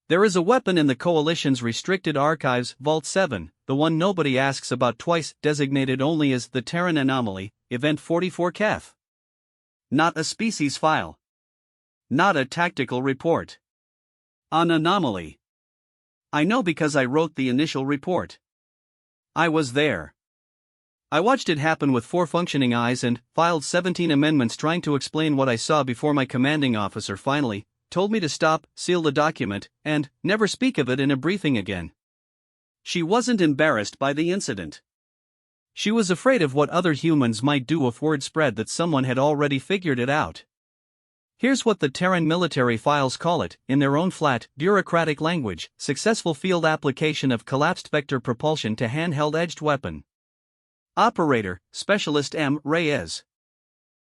There is a weapon in the Coalition's restricted archives, Vault 7, the one nobody asks about twice, designated only as the Terran Anomaly, Event 44 Kef. Not a species file. Not a tactical report. An anomaly. I know because I wrote the initial report. I was there. I watched it happen with 4 functioning eyes and filed 17 amendments trying to explain what I saw before my commanding officer finally told me to stop, seal the document, and never speak of it in a briefing again. She wasn't embarrassed by the incident. She was afraid of what other humans might do if word spread that someone had already figured it out. Here's what the Terran military files call it, in their own flat, bureaucratic language: successful field application of collapsed vector propulsion to handheld edged weapon. Operator, Specialist M. Reyes.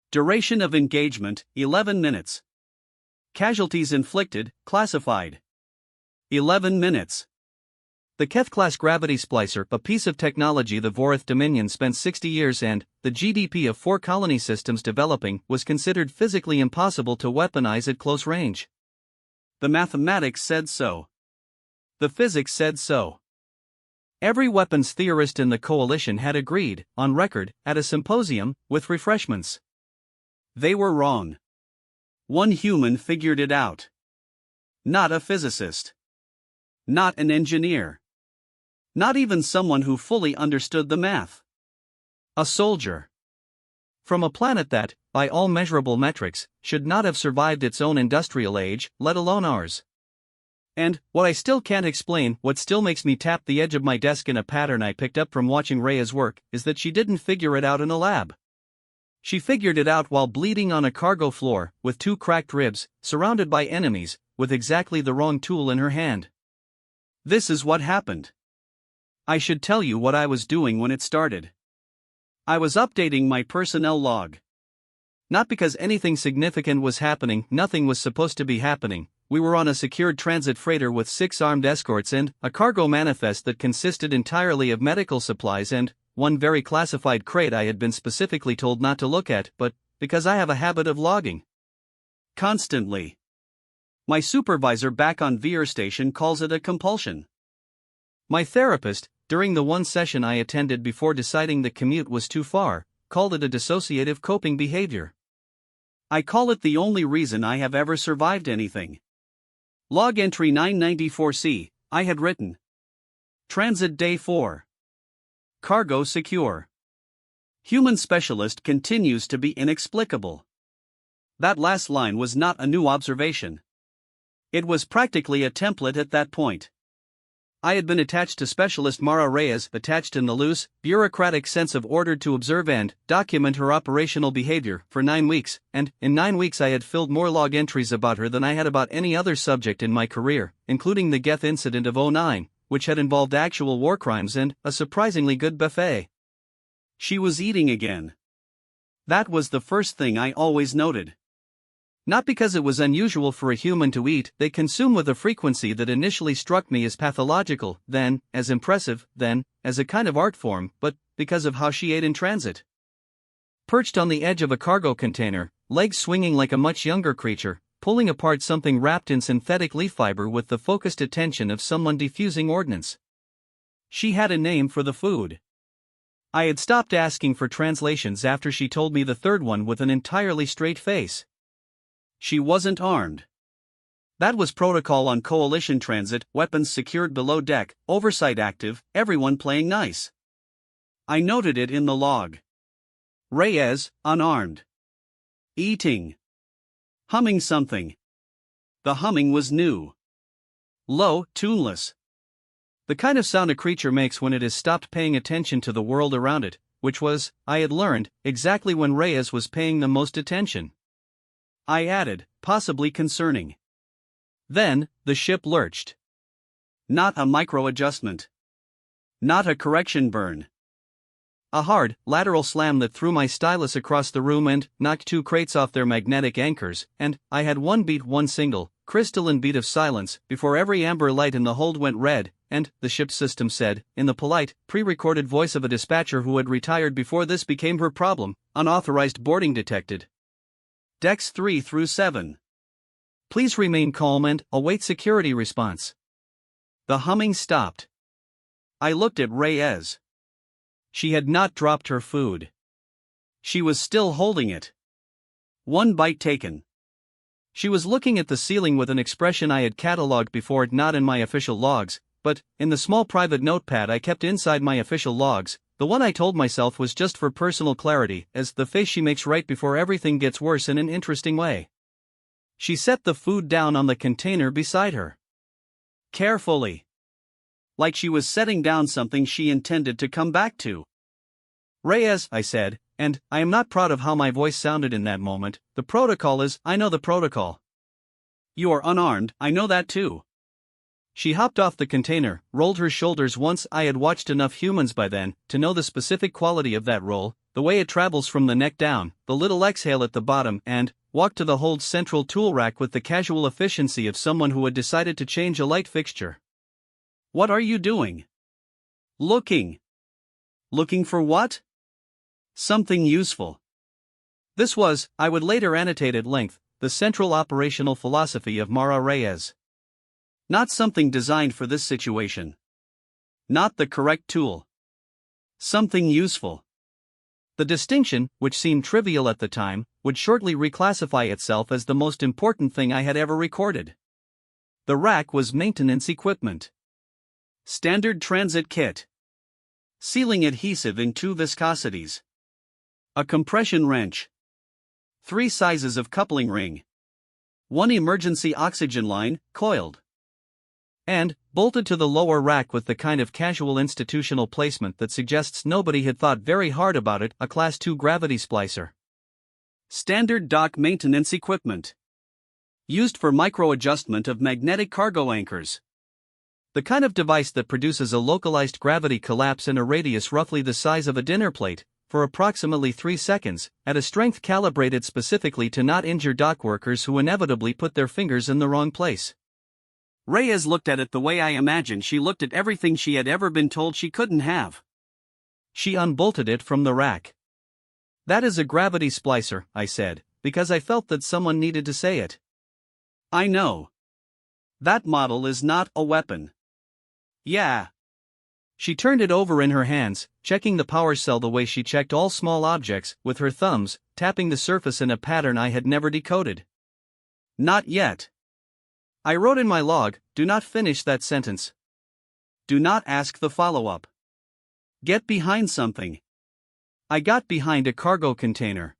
Duration of engagement, 11 minutes. Casualties inflicted, classified. 11 minutes. The Keth-class gravity splicer, a piece of technology the Vorith Dominion spent 60 years and the GDP of 4 colony systems developing, was considered physically impossible to weaponize at close range. The mathematics said so. The physics said so. Every weapons theorist in the Coalition had agreed, on record, at a symposium, with refreshments. They were wrong. One human figured it out. Not a physicist. Not an engineer. Not even someone who fully understood the math. A soldier. From a planet that, by all measurable metrics, should not have survived its own industrial age, let alone ours. And, what I still can't explain, what still makes me tap the edge of my desk in a pattern I picked up from watching Rhea's work, is that she didn't figure it out in a lab. She figured it out while bleeding on a cargo floor, with 2 cracked ribs, surrounded by enemies, with exactly the wrong tool in her hand. This is what happened. I should tell you what I was doing when it started. I was updating my personnel log. Not because anything significant was happening, nothing was supposed to be happening. We were on a secured transit freighter with 6 armed escorts and a cargo manifest that consisted entirely of medical supplies and one very classified crate I had been specifically told not to look at, but because I have a habit of logging. Constantly. My supervisor back on VR station calls it a compulsion. My therapist, during the one session I attended before deciding the commute was too far, called it a dissociative coping behavior. I call it the only reason I have ever survived anything. Log entry 994C, I had written. Transit day 4. Cargo secure. Human specialist continues to be inexplicable. That last line was not a new observation. It was practically a template at that point. I had been attached to Specialist Mara Reyes, attached in the loose, bureaucratic sense of ordered to observe and document her operational behavior, for 9 weeks, and in 9 weeks I had filled more log entries about her than I had about any other subject in my career, including the Geth incident of '09, which had involved actual war crimes and a surprisingly good buffet. She was eating again. That was the first thing I always noted. Not because it was unusual for a human to eat, they consume with a frequency that initially struck me as pathological, then, as impressive, then, as a kind of art form, but because of how she ate in transit. Perched on the edge of a cargo container, legs swinging like a much younger creature, pulling apart something wrapped in synthetic leaf fiber with the focused attention of someone defusing ordnance. She had a name for the food. I had stopped asking for translations after she told me the third one with an entirely straight face. She wasn't armed. That was protocol on Coalition transit, weapons secured below deck, oversight active, everyone playing nice. I noted it in the log. Reyes, unarmed. Eating. Humming something. The humming was new. Low, tuneless. The kind of sound a creature makes when it has stopped paying attention to the world around it, which was, I had learned, exactly when Reyes was paying the most attention. I added, possibly concerning. Then, the ship lurched. Not a micro-adjustment. Not a correction burn. A hard, lateral slam that threw my stylus across the room and knocked 2 crates off their magnetic anchors, and I had one single, crystalline beat of silence before every amber light in the hold went red, and, the ship's system said, in the polite, pre-recorded voice of a dispatcher who had retired before this became her problem, unauthorized boarding detected. Decks 3 through 7. Please remain calm and await security response. The humming stopped. I looked at Reyes. She had not dropped her food. She was still holding it. One bite taken. She was looking at the ceiling with an expression I had catalogued before, not in my official logs, but in the small private notepad I kept inside my official logs. The one I told myself was just for personal clarity, as the face she makes right before everything gets worse in an interesting way. She set the food down on the container beside her. Carefully. Like she was setting down something she intended to come back to. Reyes, I said, and I am not proud of how my voice sounded in that moment. The protocol is, I know the protocol. You are unarmed, I know that too. She hopped off the container, rolled her shoulders once. I had watched enough humans by then to know the specific quality of that roll, the way it travels from the neck down, the little exhale at the bottom, and walked to the hold central tool rack with the casual efficiency of someone who had decided to change a light fixture. What are you doing? Looking. Looking for what? Something useful. This was, I would later annotate at length, the central operational philosophy of Mara Reyes. Not something designed for this situation. Not the correct tool. Something useful. The distinction, which seemed trivial at the time, would shortly reclassify itself as the most important thing I had ever recorded. The rack was maintenance equipment. Standard transit kit. Sealing adhesive in 2 viscosities. A compression wrench. 3 sizes of coupling ring. 1 emergency oxygen line, coiled. And, bolted to the lower rack with the kind of casual institutional placement that suggests nobody had thought very hard about it, a Class 2 gravity splicer. Standard dock maintenance equipment. Used for micro-adjustment of magnetic cargo anchors. The kind of device that produces a localized gravity collapse in a radius roughly the size of a dinner plate, for approximately 3 seconds, at a strength calibrated specifically to not injure dock workers who inevitably put their fingers in the wrong place. Reyes looked at it the way I imagined she looked at everything she had ever been told she couldn't have. She unbolted it from the rack. That is a gravity splicer, I said, because I felt that someone needed to say it. I know. That model is not a weapon. Yeah. She turned it over in her hands, checking the power cell the way she checked all small objects, with her thumbs, tapping the surface in a pattern I had never decoded. Not yet. I wrote in my log, do not finish that sentence. Do not ask the follow-up. Get behind something. I got behind a cargo container.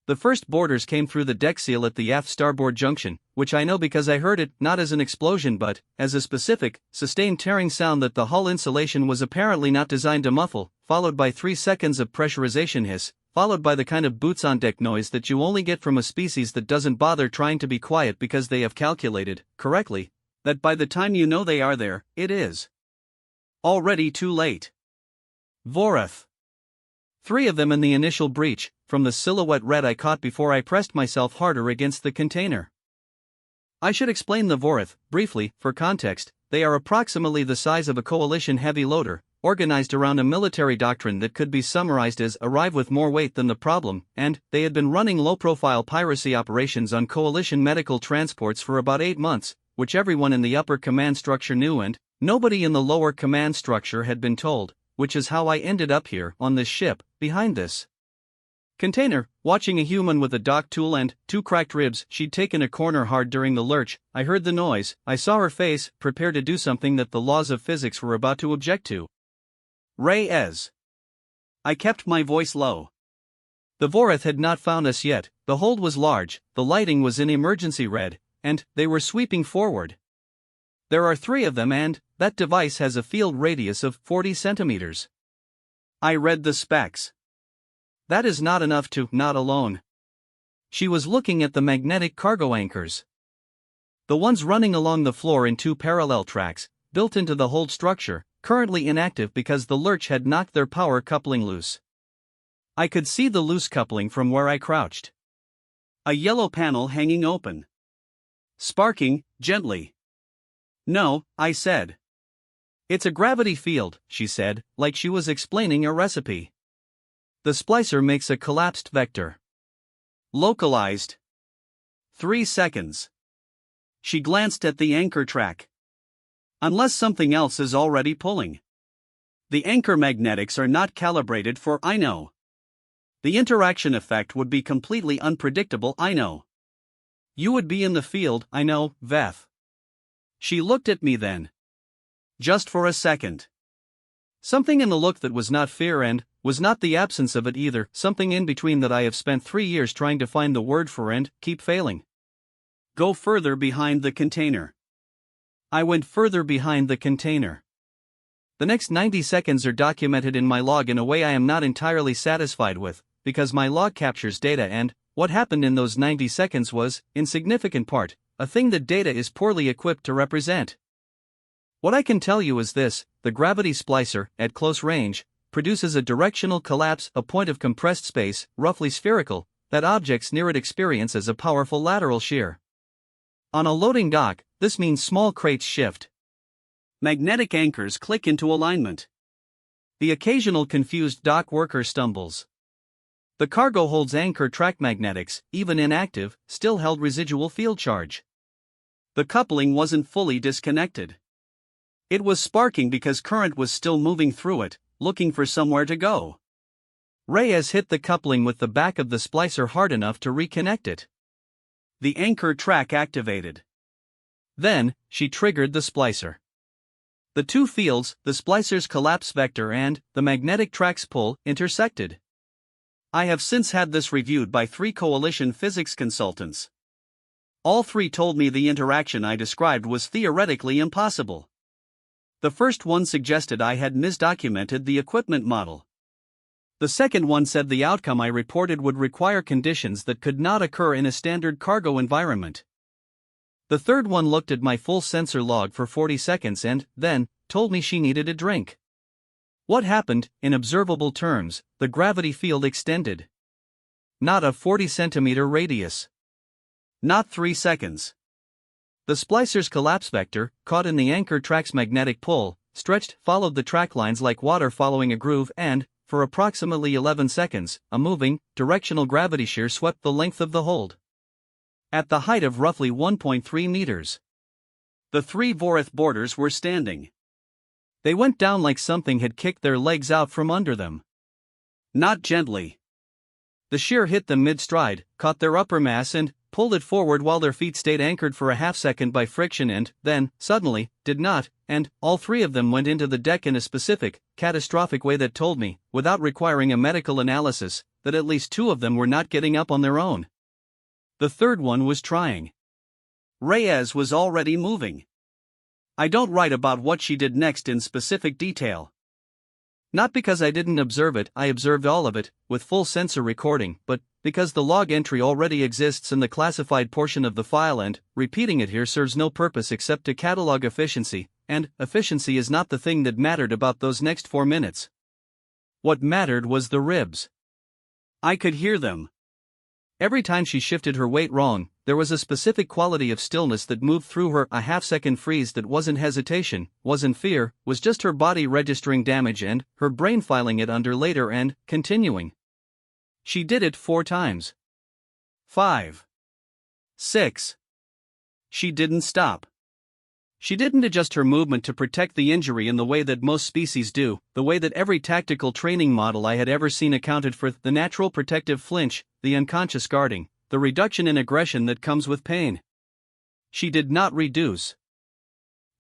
The first boarders came through the deck seal at the aft starboard junction, which I know because I heard it not as an explosion but as a specific, sustained tearing sound that the hull insulation was apparently not designed to muffle, followed by 3 seconds of pressurization hiss, followed by the kind of boots-on-deck noise that you only get from a species that doesn't bother trying to be quiet because they have calculated, correctly, that by the time you know they are there, it is already too late. Vorath. 3 of them in the initial breach, from the silhouette red I caught before I pressed myself harder against the container. I should explain the Vorath, briefly, for context. They are approximately the size of a coalition heavy loader, organized around a military doctrine that could be summarized as arrive with more weight than the problem, and they had been running low-profile piracy operations on coalition medical transports for about 8 months, which everyone in the upper command structure knew and nobody in the lower command structure had been told, which is how I ended up here, on this ship, behind this container, watching a human with a dock tool and 2 cracked ribs. She'd taken a corner hard during the lurch. I heard the noise, I saw her face, prepare to do something that the laws of physics were about to object to. Reyes. I kept my voice low. The Vorath had not found us yet, the hold was large, the lighting was in emergency red, and they were sweeping forward. There are 3 of them and that device has a field radius of 40 centimeters. I read the specs. That is not enough to not alone. She was looking at the magnetic cargo anchors. The ones running along the floor in 2 parallel tracks, built into the hold structure, currently inactive because the lurch had knocked their power coupling loose. I could see the loose coupling from where I crouched. A yellow panel hanging open. Sparking, gently. No, I said. It's a gravity field, she said, like she was explaining a recipe. The splicer makes a collapsed vector. Localized. 3 seconds. She glanced at the anchor track. Unless something else is already pulling. The anchor magnetics are not calibrated for, I know. The interaction effect would be completely unpredictable, I know. You would be in the field, I know, Veth. She looked at me then. Just for a second. Something in the look that was not fear and was not the absence of it either, something in between that I have spent 3 years trying to find the word for and keep failing. Go further behind the container. I went further behind the container. The next 90 seconds are documented in my log in a way I am not entirely satisfied with, because my log captures data and what happened in those 90 seconds was, in significant part, a thing that data is poorly equipped to represent. What I can tell you is this: the gravity splicer, at close range, produces a directional collapse, a point of compressed space, roughly spherical, that objects near it experience as a powerful lateral shear. On a loading dock, this means small crates shift. Magnetic anchors click into alignment. The occasional confused dock worker stumbles. The cargo holds anchor track magnetics, even inactive, still held residual field charge. The coupling wasn't fully disconnected. It was sparking because current was still moving through it, looking for somewhere to go. Reyes hit the coupling with the back of the splicer hard enough to reconnect it. The anchor track activated. Then, she triggered the splicer. The two fields, the splicer's collapse vector and the magnetic track's pull, intersected. I have since had this reviewed by 3 coalition physics consultants. All 3 told me the interaction I described was theoretically impossible. The first one suggested I had misdocumented the equipment model. The second one said the outcome I reported would require conditions that could not occur in a standard cargo environment. The third one looked at my full sensor log for 40 seconds and, then, told me she needed a drink. What happened? In observable terms, the gravity field extended. Not a 40-centimeter radius. Not 3 seconds. The splicer's collapse vector, caught in the anchor track's magnetic pull, stretched, followed the track lines like water following a groove and, for approximately 11 seconds, a moving, directional gravity shear swept the length of the hold. At the height of roughly 1.3 meters. The 3 Voreth boarders were standing. They went down like something had kicked their legs out from under them. Not gently. The shear hit them mid-stride, caught their upper mass and pulled it forward while their feet stayed anchored for a half-second by friction and, then, suddenly, did not, and all 3 of them went into the deck in a specific, catastrophic way that told me, without requiring a medical analysis, that at least 2 of them were not getting up on their own. The third one was trying. Reyes was already moving. I don't write about what she did next in specific detail. Not because I didn't observe it, I observed all of it, with full sensor recording, but because the log entry already exists in the classified portion of the file and repeating it here serves no purpose except to catalog efficiency, and efficiency is not the thing that mattered about those next 4 minutes. What mattered was the ribs. I could hear them. Every time she shifted her weight wrong, there was a specific quality of stillness that moved through her, a half-second freeze that wasn't hesitation, wasn't fear, was just her body registering damage and her brain filing it under later and continuing. She did it 4 times. 5. 6. She didn't stop. She didn't adjust her movement to protect the injury in the way that most species do, the way that every tactical training model I had ever seen accounted for the natural protective flinch, the unconscious guarding, the reduction in aggression that comes with pain. She did not reduce.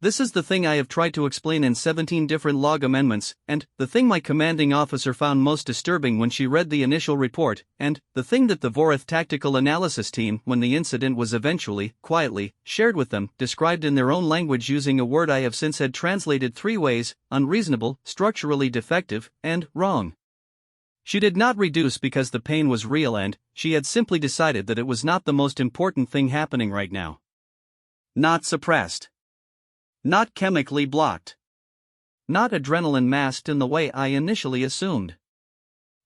This is the thing I have tried to explain in 17 different log amendments, and the thing my commanding officer found most disturbing when she read the initial report, and the thing that the Voreth tactical analysis team, when the incident was eventually, quietly, shared with them, described in their own language using a word I have since had translated 3 ways: unreasonable, structurally defective, and wrong. She did not reduce because the pain was real and she had simply decided that it was not the most important thing happening right now. Not suppressed. Not chemically blocked. Not adrenaline masked in the way I initially assumed.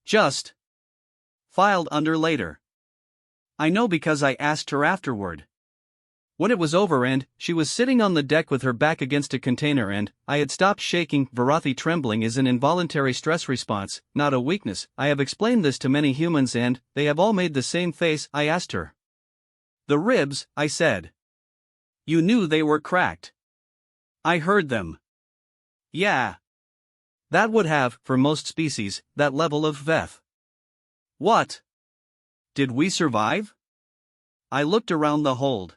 Just filed under later. I know because I asked her afterward. When it was over and she was sitting on the deck with her back against a container and I had stopped shaking, Varathi trembling is an involuntary stress response, not a weakness. I have explained this to many humans and they have all made the same face. I asked her. The ribs, I said. You knew they were cracked. I heard them. Yeah. That would have, for most species, that level of VEF. What? Did we survive? I looked around the hold.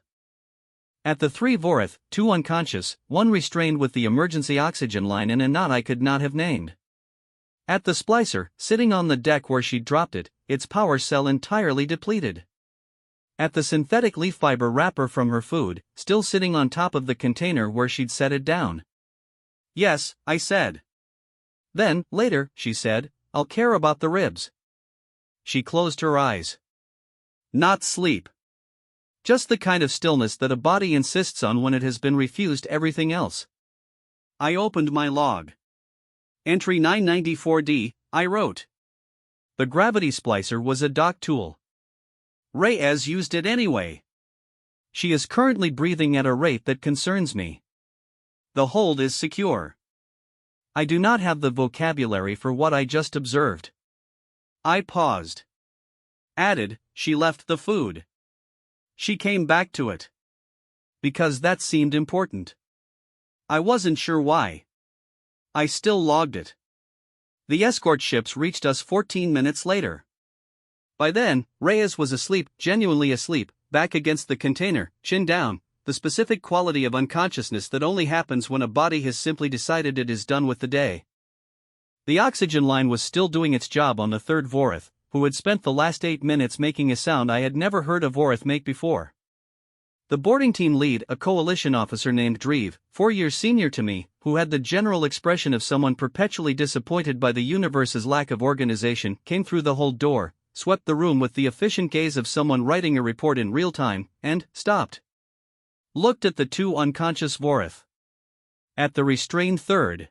At the 3 Vorith, 2 unconscious, 1 restrained with the emergency oxygen line and a knot I could not have named. At the splicer, sitting on the deck where she'd dropped it, its power cell entirely depleted. At the synthetic leaf fiber wrapper from her food, still sitting on top of the container where she'd set it down. Yes, I said. Then, later, she said, I'll care about the ribs. She closed her eyes. Not sleep. Just the kind of stillness that a body insists on when it has been refused everything else. I opened my log. Entry 994D, I wrote. The gravity splicer was a dock tool. Reyes used it anyway. She is currently breathing at a rate that concerns me. The hold is secure. I do not have the vocabulary for what I just observed. I paused. Added, she left the food. She came back to it. Because that seemed important. I wasn't sure why. I still logged it. The escort ships reached us 14 minutes later. By then, Reyes was asleep, genuinely asleep, back against the container, chin down, the specific quality of unconsciousness that only happens when a body has simply decided it is done with the day. The oxygen line was still doing its job on the 3rd Vorith, who had spent the last 8 minutes making a sound I had never heard a Vorith make before. The boarding team lead, a coalition officer named Dreve, 4 years senior to me, who had the general expression of someone perpetually disappointed by the universe's lack of organization, came through the hold door, swept the room with the efficient gaze of someone writing a report in real time, and stopped. Looked at the 2 unconscious Vorith. At the restrained 3rd.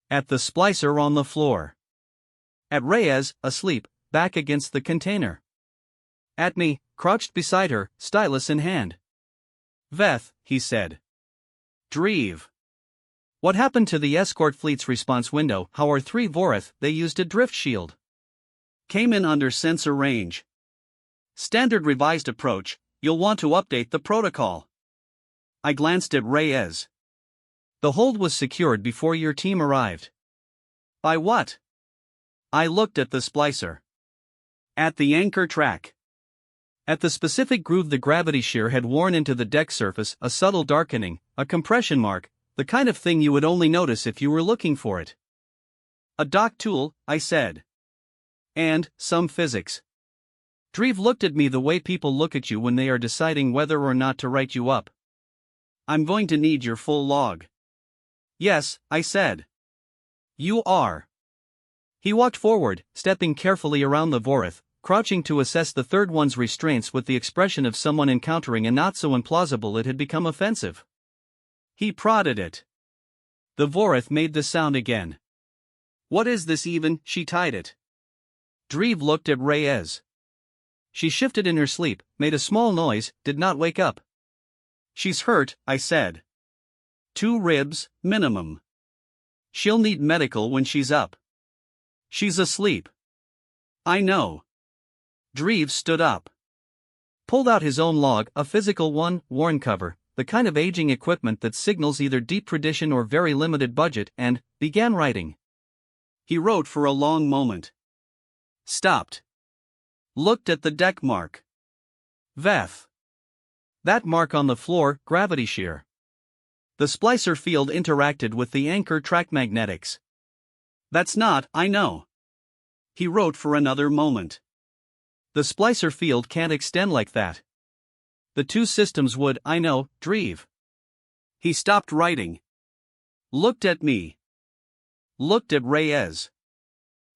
At the splicer on the floor. At Reyes, asleep, back against the container. At me, crouched beside her, stylus in hand. Veth, he said. Dreve. What happened to the escort fleet's response window? How are 3 Vorith, they used a drift shield. Came in under sensor range. Standard revised approach, you'll want to update the protocol. I glanced at Reyes. The hold was secured before your team arrived. By what? I looked at the splicer. At the anchor track. At the specific groove the gravity shear had worn into the deck surface, a subtle darkening, a compression mark, the kind of thing you would only notice if you were looking for it. A dock tool, I said. And some physics. Dreve looked at me the way people look at you when they are deciding whether or not to write you up. I'm going to need your full log. Yes, I said. You are. He walked forward, stepping carefully around the Vorith, crouching to assess the 3rd one's restraints with the expression of someone encountering a not so implausible it had become offensive. He prodded it. The Vorith made the sound again. What is this even? She tied it. Dreve looked at Reyes. She shifted in her sleep, made a small noise, did not wake up. She's hurt, I said. 2 ribs, minimum. She'll need medical when she's up. She's asleep. I know. Dreve stood up. Pulled out his own log, a physical one, worn cover, the kind of aging equipment that signals either deep tradition or very limited budget, and began writing. He wrote for a long moment. Stopped. Looked at the deck mark. Veth. That mark on the floor, gravity shear. The splicer field interacted with the anchor track magnetics. That's not, I know. He wrote for another moment. The splicer field can't extend like that. The 2 systems would, I know, Dreve. He stopped writing. Looked at me. Looked at Reyes.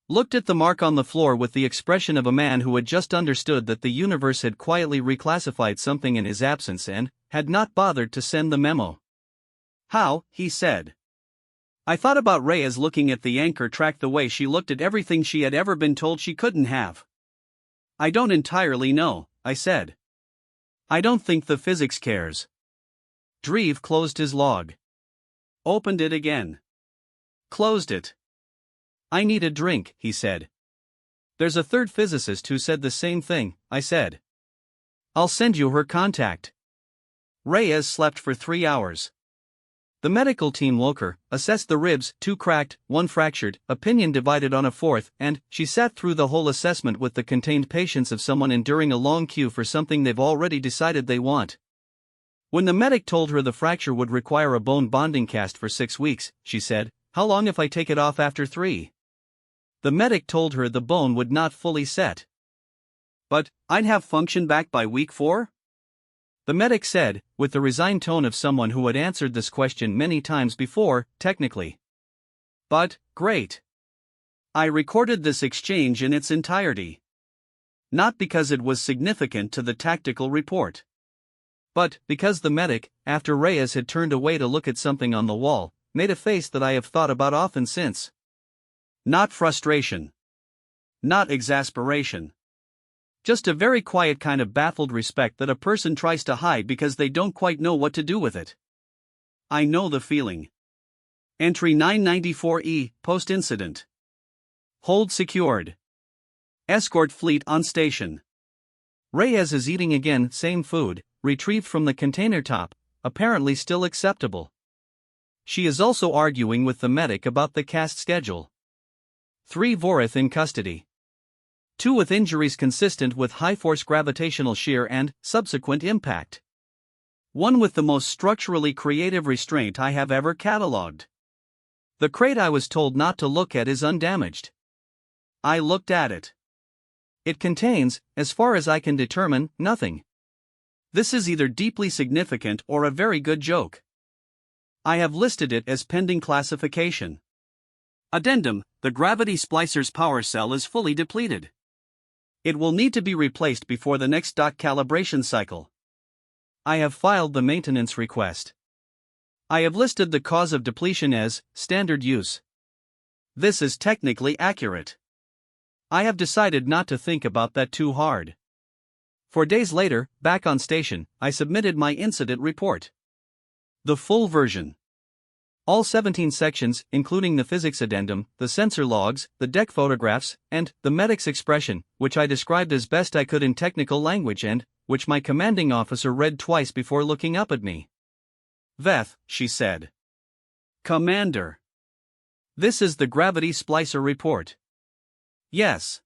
Looked at the mark on the floor with the expression of a man who had just understood that the universe had quietly reclassified something in his absence and had not bothered to send the memo. How, he said. I thought about Reyes looking at the anchor track the way she looked at everything she had ever been told she couldn't have. I don't entirely know, I said. I don't think the physics cares. Dreve closed his log. Opened it again. Closed it. I need a drink, he said. There's a 3rd physicist who said the same thing, I said. I'll send you her contact. Reyes slept for 3 hours. The medical team woke her, assessed the ribs, 2 cracked, 1 fractured, opinion divided on a fourth, and she sat through the whole assessment with the contained patience of someone enduring a long queue for something they've already decided they want. When the medic told her the fracture would require a bone bonding cast for 6 weeks, she said, "How long if I take it off after 3?" The medic told her the bone would not fully set. "But I'd have function back by week 4? The medic said, with the resigned tone of someone who had answered this question many times before, technically. "But, great. I recorded this exchange in its entirety. Not because it was significant to the tactical report, but because the medic, after Reyes had turned away to look at something on the wall, made a face that I have thought about often since. Not frustration. Not exasperation. Just a very quiet kind of baffled respect that a person tries to hide because they don't quite know what to do with it. I know the feeling." Entry 994E, post-incident. Hold secured. Escort fleet on station. Reyes is eating again, same food, retrieved from the container top, apparently still acceptable. She is also arguing with the medic about the cast schedule. 3 Vorith in custody. 2 with injuries consistent with high-force gravitational shear and subsequent impact. 1 with the most structurally creative restraint I have ever catalogued. The crate I was told not to look at is undamaged. I looked at it. It contains, as far as I can determine, nothing. This is either deeply significant or a very good joke. I have listed it as pending classification. Addendum: the gravity splicer's power cell is fully depleted. It will need to be replaced before the next dock calibration cycle. I have filed the maintenance request. I have listed the cause of depletion as standard use. This is technically accurate. I have decided not to think about that too hard. 4 days later, back on station, I submitted my incident report. The full version. All 17 sections, including the physics addendum, the sensor logs, the deck photographs, and the medic's expression, which I described as best I could in technical language and which my commanding officer read twice before looking up at me. "Veth," she said. "Commander. This is the gravity splicer report." "Yes.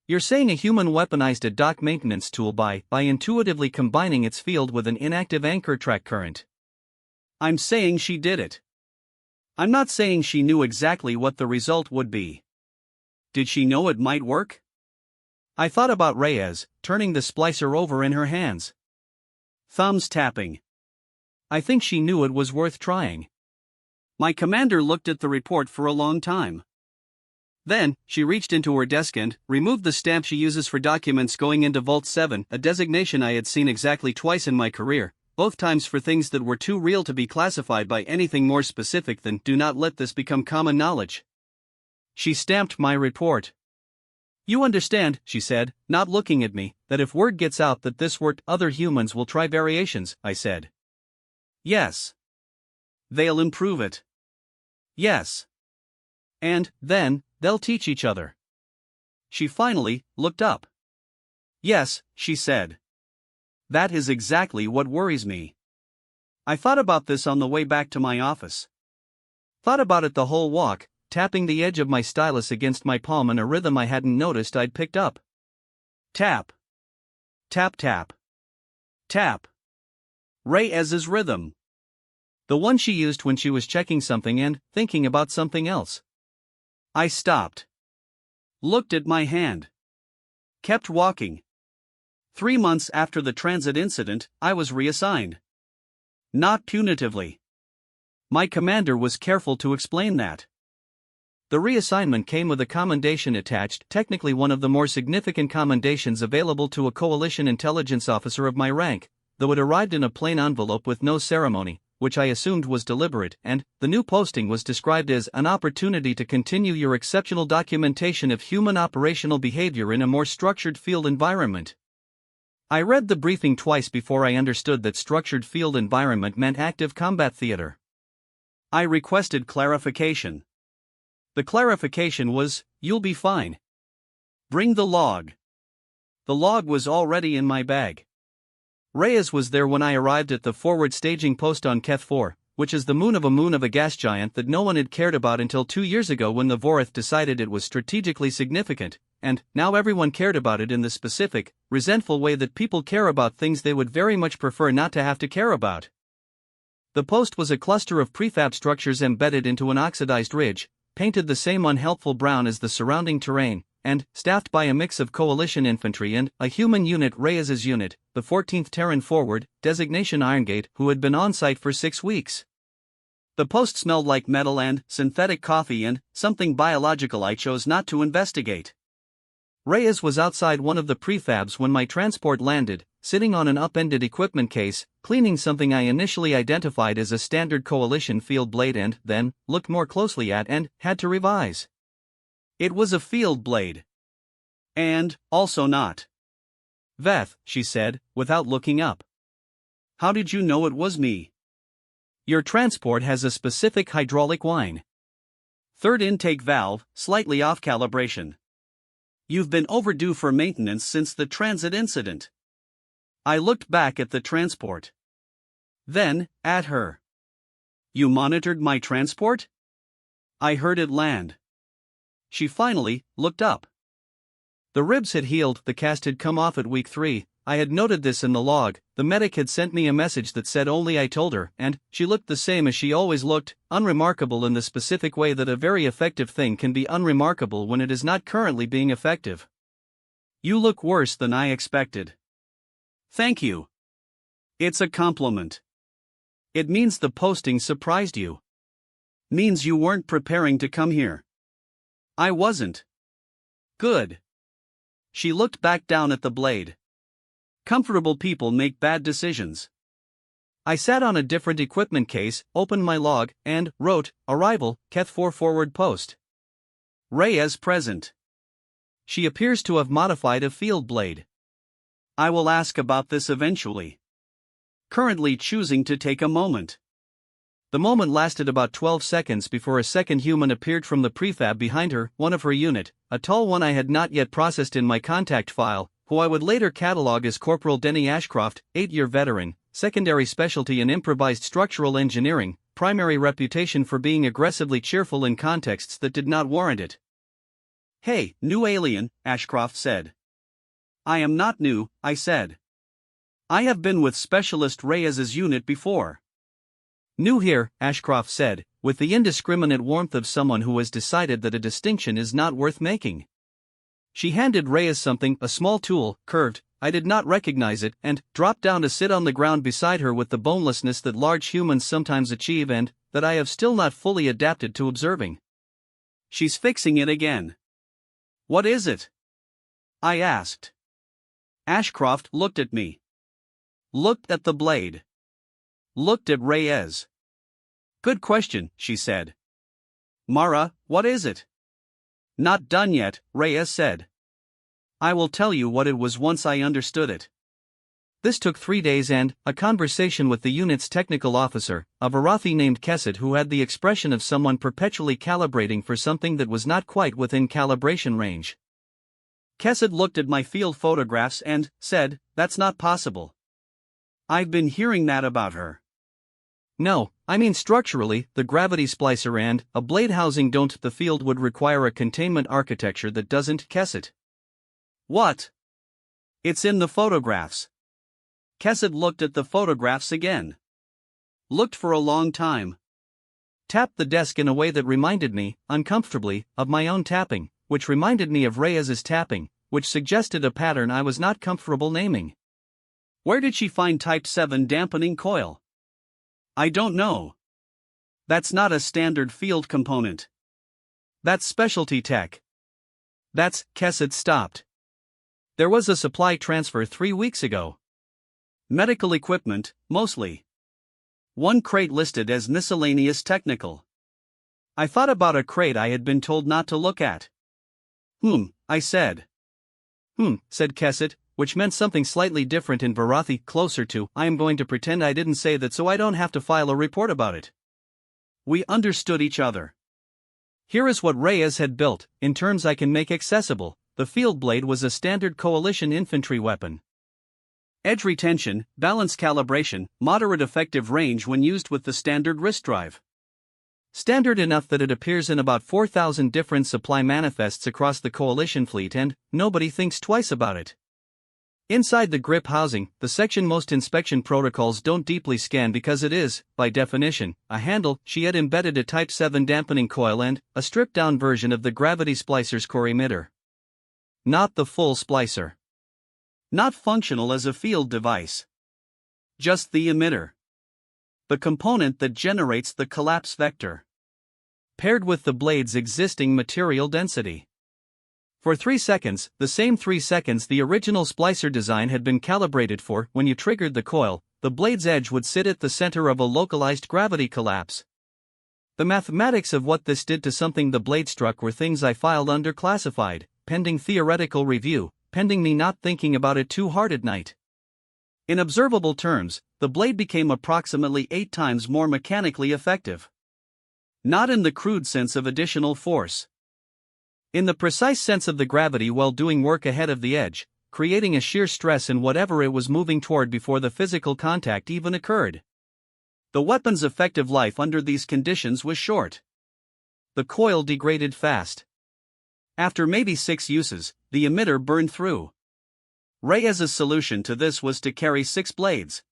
You're saying a human weaponized a dock maintenance tool by intuitively combining its field with an inactive anchor track current." "I'm saying she did it. I'm not saying she knew exactly what the result would be. Did she know it might work?" I thought about Reyes, turning the splicer over in her hands. Thumbs tapping. I think she knew it was worth trying. My commander looked at the report for a long time. Then, she reached into her desk and removed the stamp she uses for documents going into Vault 7, a designation I had seen exactly twice in my career, both times for things that were too real to be classified by anything more specific than "do not let this become common knowledge." She stamped my report. "You understand," she said, not looking at me, "that if word gets out that this worked, other humans will try variations," I said. "Yes. They'll improve it." "Yes. And, then, they'll teach each other." She finally looked up. "Yes," she said. "That is exactly what worries me." I thought about this on the way back to my office. Thought about it the whole walk, tapping the edge of my stylus against my palm in a rhythm I hadn't noticed I'd picked up. Tap. Tap tap. Tap. Reyes's rhythm. The one she used when she was checking something and thinking about something else. I stopped. Looked at my hand. Kept walking. 3 months after the transit incident, I was reassigned. Not punitively. My commander was careful to explain that. The reassignment came with a commendation attached, technically one of the more significant commendations available to a coalition intelligence officer of my rank, though it arrived in a plain envelope with no ceremony, which I assumed was deliberate, and the new posting was described as an opportunity to continue your exceptional documentation of human operational behavior in a more structured field environment. I read the briefing twice before I understood that structured field environment meant active combat theater. I requested clarification. The clarification was, "You'll be fine. Bring the log." The log was already in my bag. Reyes was there when I arrived at the forward staging post on Keth 4, which is the moon of a gas giant that no one had cared about until 2 years ago when the Vorith decided it was strategically significant, and now everyone cared about it in the specific, resentful way that people care about things they would very much prefer not to have to care about. The post was a cluster of prefab structures embedded into an oxidized ridge, painted the same unhelpful brown as the surrounding terrain, and staffed by a mix of coalition infantry and a human unit, Reyes's unit, the 14th Terran Forward, designation Irongate, who had been on site for 6 weeks. The post smelled like metal and synthetic coffee and something biological I chose not to investigate. Reyes was outside one of the prefabs when my transport landed, sitting on an upended equipment case, cleaning something I initially identified as a standard coalition field blade and then looked more closely at and had to revise. It was a field blade. And also not. Veth, she said, without looking up. How did you know it was me? Your transport has a specific hydraulic whine. Third intake valve, slightly off calibration. You've been overdue for maintenance since the transit incident. I looked back at the transport. Then, at her. You monitored my transport? I heard it land. She finally looked up. The ribs had healed, the cast had come off at week 3, I had noted this in the log, the medic had sent me a message that said only I told her, and she looked the same as she always looked, unremarkable in the specific way that a very effective thing can be unremarkable when it is not currently being effective. You look worse than I expected. Thank you. It's a compliment. It means the posting surprised you. Means you weren't preparing to come here. I wasn't. Good. She looked back down at the blade. Comfortable people make bad decisions. I sat on a different equipment case, opened my log, and wrote, Arrival, Keth 4 forward post. Reyes present. She appears to have modified a field blade. I will ask about this eventually. Currently choosing to take a moment. The moment lasted about 12 seconds before a second human appeared from the prefab behind her, one of her unit, a tall one I had not yet processed in my contact file, who I would later catalog as Corporal Denny Ashcroft, 8-year veteran, secondary specialty in improvised structural engineering, primary reputation for being aggressively cheerful in contexts that did not warrant it. Hey, new alien, Ashcroft said. I am not new, I said. I have been with Specialist Reyes's unit before. New here, Ashcroft said, with the indiscriminate warmth of someone who has decided that a distinction is not worth making. She handed Reyes something, a small tool, curved, I did not recognize it, and dropped down to sit on the ground beside her with the bonelessness that large humans sometimes achieve and that I have still not fully adapted to observing. She's fixing it again. What is it? I asked. Ashcroft looked at me. Looked at the blade. Looked at Reyes. Good question, she said. Mara, what is it? Not done yet, Reyes said. I will tell you what it was once I understood it. This took 3 days and a conversation with the unit's technical officer, a Varathi named Kesset who had the expression of someone perpetually calibrating for something that was not quite within calibration range. Kesset looked at my field photographs and said, That's not possible. I've been hearing that about her. No, I mean structurally, the gravity splicer and a blade housing don't. The field would require a containment architecture that doesn't. Kesset. What? It's in the photographs. Kesset looked at the photographs again. Looked for a long time. Tapped the desk in a way that reminded me, uncomfortably, of my own tapping, which reminded me of Reyes's tapping, which suggested a pattern I was not comfortable naming. Where did she find Type 7 dampening coil? I don't know. That's not a standard field component. That's specialty tech. That's, Kesset stopped. There was a supply transfer 3 weeks ago. Medical equipment, mostly. One crate listed as miscellaneous technical. I thought about a crate I had been told not to look at. I said. Said Kesset, which meant something slightly different in Varathi, closer to, I am going to pretend I didn't say that so I don't have to file a report about it. We understood each other. Here is what Reyes had built, in terms I can make accessible. The field blade was a standard coalition infantry weapon. Edge retention, balance calibration, moderate effective range when used with the standard wrist drive. Standard enough that it appears in about 4,000 different supply manifests across the Coalition fleet and nobody thinks twice about it. Inside the grip housing, the section most inspection protocols don't deeply scan because it is, by definition, a handle. She had embedded a Type 7 dampening coil and a stripped-down version of the gravity splicer's core emitter. Not the full splicer. Not functional as a field device. Just the emitter. The component that generates the collapse vector. Paired with the blade's existing material density. For 3 seconds, the same 3 seconds the original splicer design had been calibrated for, when you triggered the coil, the blade's edge would sit at the center of a localized gravity collapse. The mathematics of what this did to something the blade struck were things I filed under classified, pending theoretical review, pending me not thinking about it too hard at night. In observable terms, the blade became approximately 8 times more mechanically effective. Not in the crude sense of additional force. In the precise sense of the gravity while doing work ahead of the edge, creating a shear stress in whatever it was moving toward before the physical contact even occurred. The weapon's effective life under these conditions was short. The coil degraded fast. After maybe 6 uses, the emitter burned through. Reyes's solution to this was to carry 6 blades.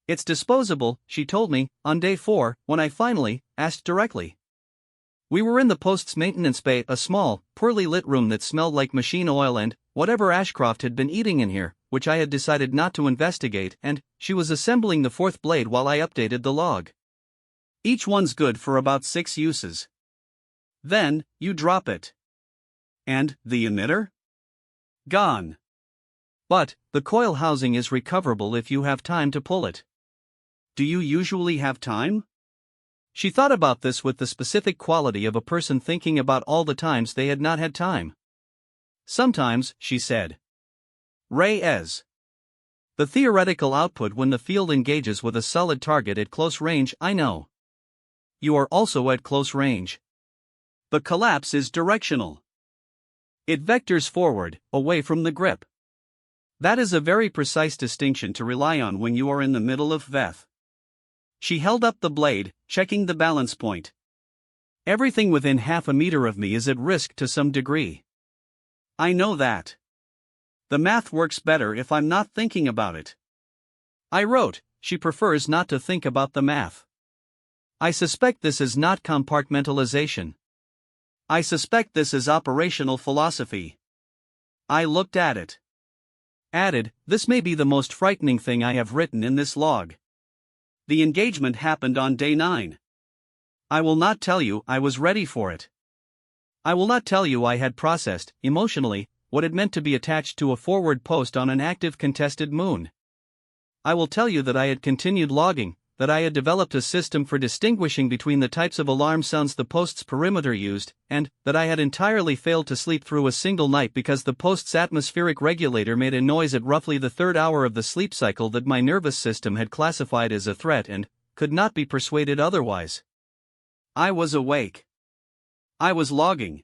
It's disposable, she told me, on day 4, when I finally asked directly. We were in the post's maintenance bay, a small, poorly lit room that smelled like machine oil and whatever Ashcroft had been eating in here, which I had decided not to investigate, and she was assembling the 4th blade while I updated the log. Each one's good for about 6 uses. Then, you drop it. And the emitter? Gone. But the coil housing is recoverable if you have time to pull it. Do you usually have time? She thought about this with the specific quality of a person thinking about all the times they had not had time. Sometimes, she said. Reyes. The theoretical output when the field engages with a solid target at close range, I know. You are also at close range. The collapse is directional. It vectors forward, away from the grip. That is a very precise distinction to rely on when you are in the middle of VEF. She held up the blade, checking the balance point. Everything within half a meter of me is at risk to some degree. I know that. The math works better if I'm not thinking about it. I wrote, she prefers not to think about the math. I suspect this is not compartmentalization. I suspect this is operational philosophy. I looked at it. Added, this may be the most frightening thing I have written in this log. The engagement happened on day 9. I will not tell you I was ready for it. I will not tell you I had processed, emotionally, what it meant to be attached to a forward post on an active contested moon. I will tell you that I had continued logging, that I had developed a system for distinguishing between the types of alarm sounds the post's perimeter used, and that I had entirely failed to sleep through a single night because the post's atmospheric regulator made a noise at roughly the 3rd hour of the sleep cycle that my nervous system had classified as a threat and could not be persuaded otherwise. I was awake. I was logging.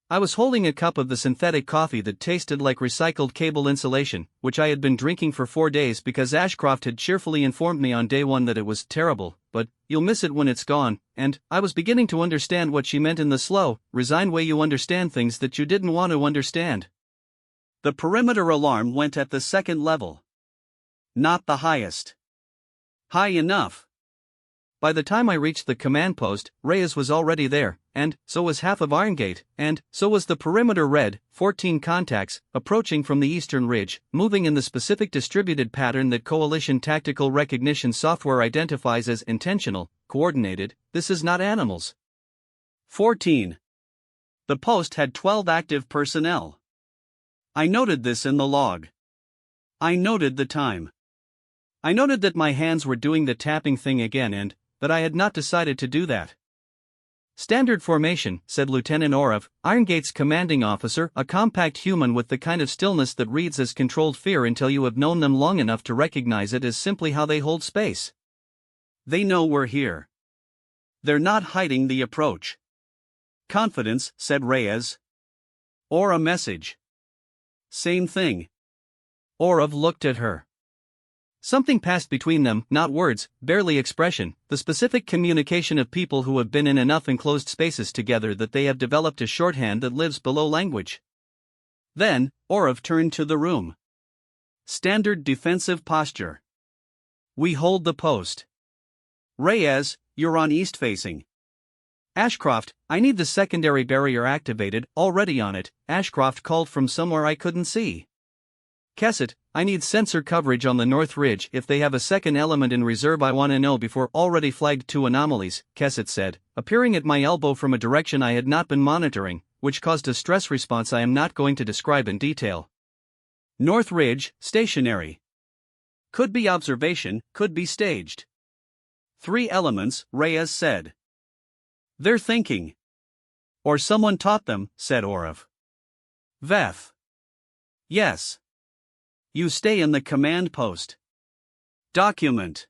I was holding a cup of the synthetic coffee that tasted like recycled cable insulation, which I had been drinking for 4 days because Ashcroft had cheerfully informed me on day 1 that it was terrible, but you'll miss it when it's gone, and I was beginning to understand what she meant in the slow, resigned way you understand things that you didn't want to understand. The perimeter alarm went at the 2nd level. Not the highest. High enough. By the time I reached the command post, Reyes was already there, and so was half of Irongate, and so was the perimeter red, 14 contacts, approaching from the eastern ridge, moving in the specific distributed pattern that Coalition tactical recognition software identifies as intentional, coordinated. This is not animals. 14. The post had 12 active personnel. I noted this in the log. I noted the time. I noted that my hands were doing the tapping thing again and that I had not decided to do that. Standard formation, said Lieutenant Orov, Irongate's commanding officer, a compact human with the kind of stillness that reads as controlled fear until you have known them long enough to recognize it as simply how they hold space. They know we're here. They're not hiding the approach. Confidence, said Reyes. Or a message. Same thing. Orav looked at her. Something passed between them, not words, barely expression, the specific communication of people who have been in enough enclosed spaces together that they have developed a shorthand that lives below language. Then, Orav turned to the room. Standard defensive posture. We hold the post. Reyes, you're on east facing. Ashcroft, I need the secondary barrier activated, already on it, Ashcroft called from somewhere I couldn't see. Kesset, I need sensor coverage on the north ridge. If they have a second element in reserve I want to know before. Already flagged 2 anomalies, Kesset said, appearing at my elbow from a direction I had not been monitoring, which caused a stress response I am not going to describe in detail. North ridge, stationary. Could be observation, could be staged. 3 elements, Reyes said. They're thinking. Or someone taught them, said Orav. Veth. Yes. You stay in the command post. Document.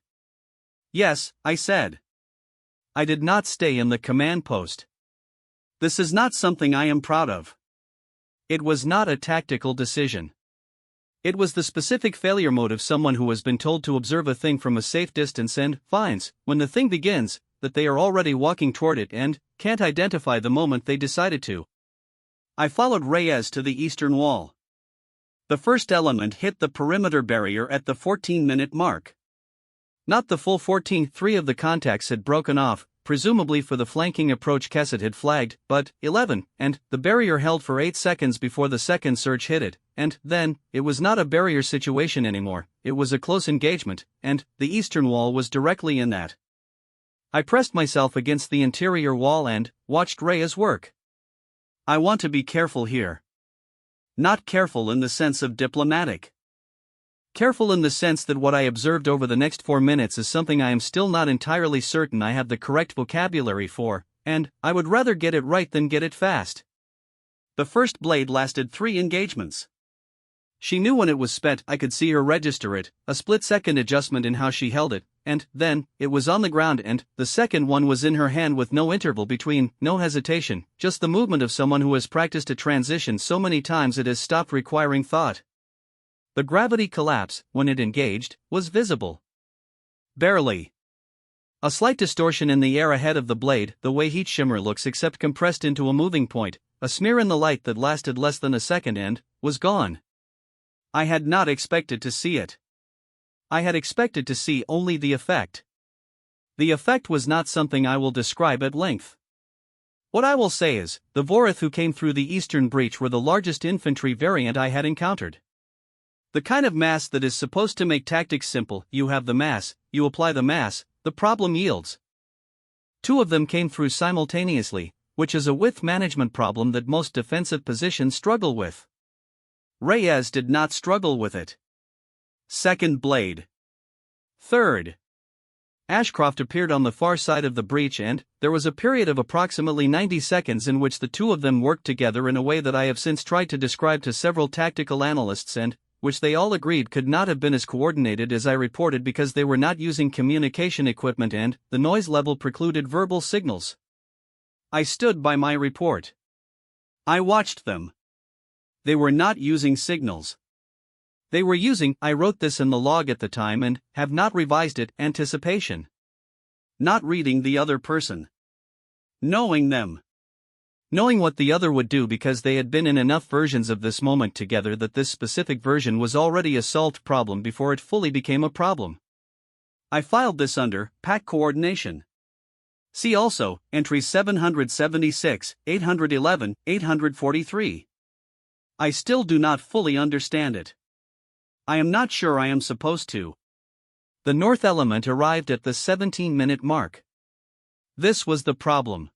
Yes, I said. I did not stay in the command post. This is not something I am proud of. It was not a tactical decision. It was the specific failure mode of someone who has been told to observe a thing from a safe distance and finds, when the thing begins, that they are already walking toward it and can't identify the moment they decided to. I followed Reyes to the eastern wall. The first element hit the perimeter barrier at the 14-minute mark. Not the full 14, 3 of the contacts had broken off, presumably for the flanking approach Kesset had flagged, but 11, and the barrier held for 8 seconds before the second surge hit it, and then, it was not a barrier situation anymore, it was a close engagement, and the eastern wall was directly in that. I pressed myself against the interior wall and watched Reyes work. I want to be careful here. Not careful in the sense of diplomatic. Careful in the sense that what I observed over the next 4 minutes is something I am still not entirely certain I have the correct vocabulary for, and I would rather get it right than get it fast. The first blade lasted 3 engagements. She knew when it was spent. I could see her register it, a split-second adjustment in how she held it, and then, it was on the ground and the second one was in her hand with no interval between, no hesitation, just the movement of someone who has practiced a transition so many times it has stopped requiring thought. The gravity collapse, when it engaged, was visible. Barely. A slight distortion in the air ahead of the blade, the way heat shimmer looks except compressed into a moving point, a smear in the light that lasted less than a second and was gone. I had not expected to see it. I had expected to see only the effect. The effect was not something I will describe at length. What I will say is, the Vorith who came through the eastern breach were the largest infantry variant I had encountered. The kind of mass that is supposed to make tactics simple. You have the mass, you apply the mass, the problem yields. 2 of them came through simultaneously, which is a width management problem that most defensive positions struggle with. Reyes did not struggle with it. Second blade. Third. Ashcroft appeared on the far side of the breach and there was a period of approximately 90 seconds in which the 2 of them worked together in a way that I have since tried to describe to several tactical analysts and which they all agreed could not have been as coordinated as I reported because they were not using communication equipment and the noise level precluded verbal signals. I stood by my report. I watched them. They were not using signals. They were using, I wrote this in the log at the time and have not revised it, anticipation. Not reading the other person. Knowing them. Knowing what the other would do because they had been in enough versions of this moment together that this specific version was already a solved problem before it fully became a problem. I filed this under pack coordination. See also, entries 776, 811, 843. I still do not fully understand it. I am not sure I am supposed to. The north element arrived at the 17-minute mark. This was the problem.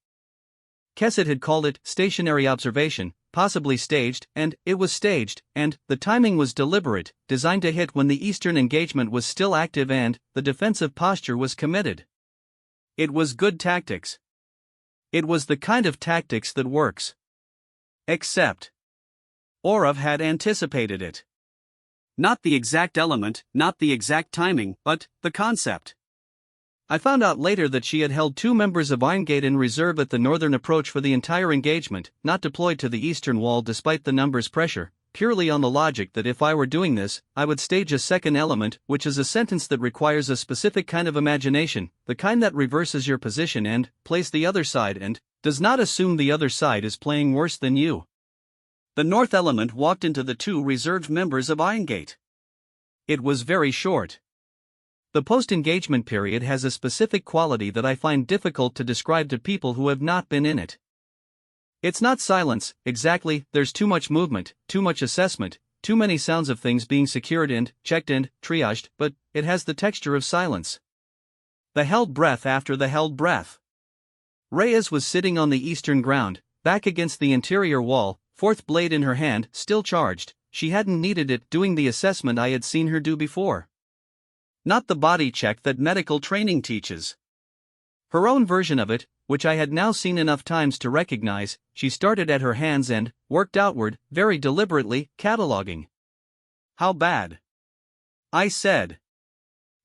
Kesset had called it stationary observation, possibly staged, and it was staged, and the timing was deliberate, designed to hit when the eastern engagement was still active and the defensive posture was committed. It was good tactics. It was the kind of tactics that works. Except Orav had anticipated it. Not the exact element, not the exact timing, but the concept. I found out later that she had held 2 members of Irongate in reserve at the northern approach for the entire engagement, not deployed to the eastern wall despite the numbers pressure, purely on the logic that if I were doing this, I would stage a second element, which is a sentence that requires a specific kind of imagination, the kind that reverses your position and plays the other side and does not assume the other side is playing worse than you. The north element walked into the two reserved members of Irongate. It was very short. The post-engagement period has a specific quality that I find difficult to describe to people who have not been in it. It's not silence, exactly, there's too much movement, too much assessment, too many sounds of things being secured and checked and triaged, but it has the texture of silence. The held breath after the held breath. Reyes was sitting on the eastern ground, back against the interior wall, fourth blade in her hand, still charged. She hadn't needed it, doing the assessment I had seen her do before. Not the body check that medical training teaches. Her own version of it, which I had now seen enough times to recognize. She started at her hands and worked outward, very deliberately, cataloging. How bad? I said.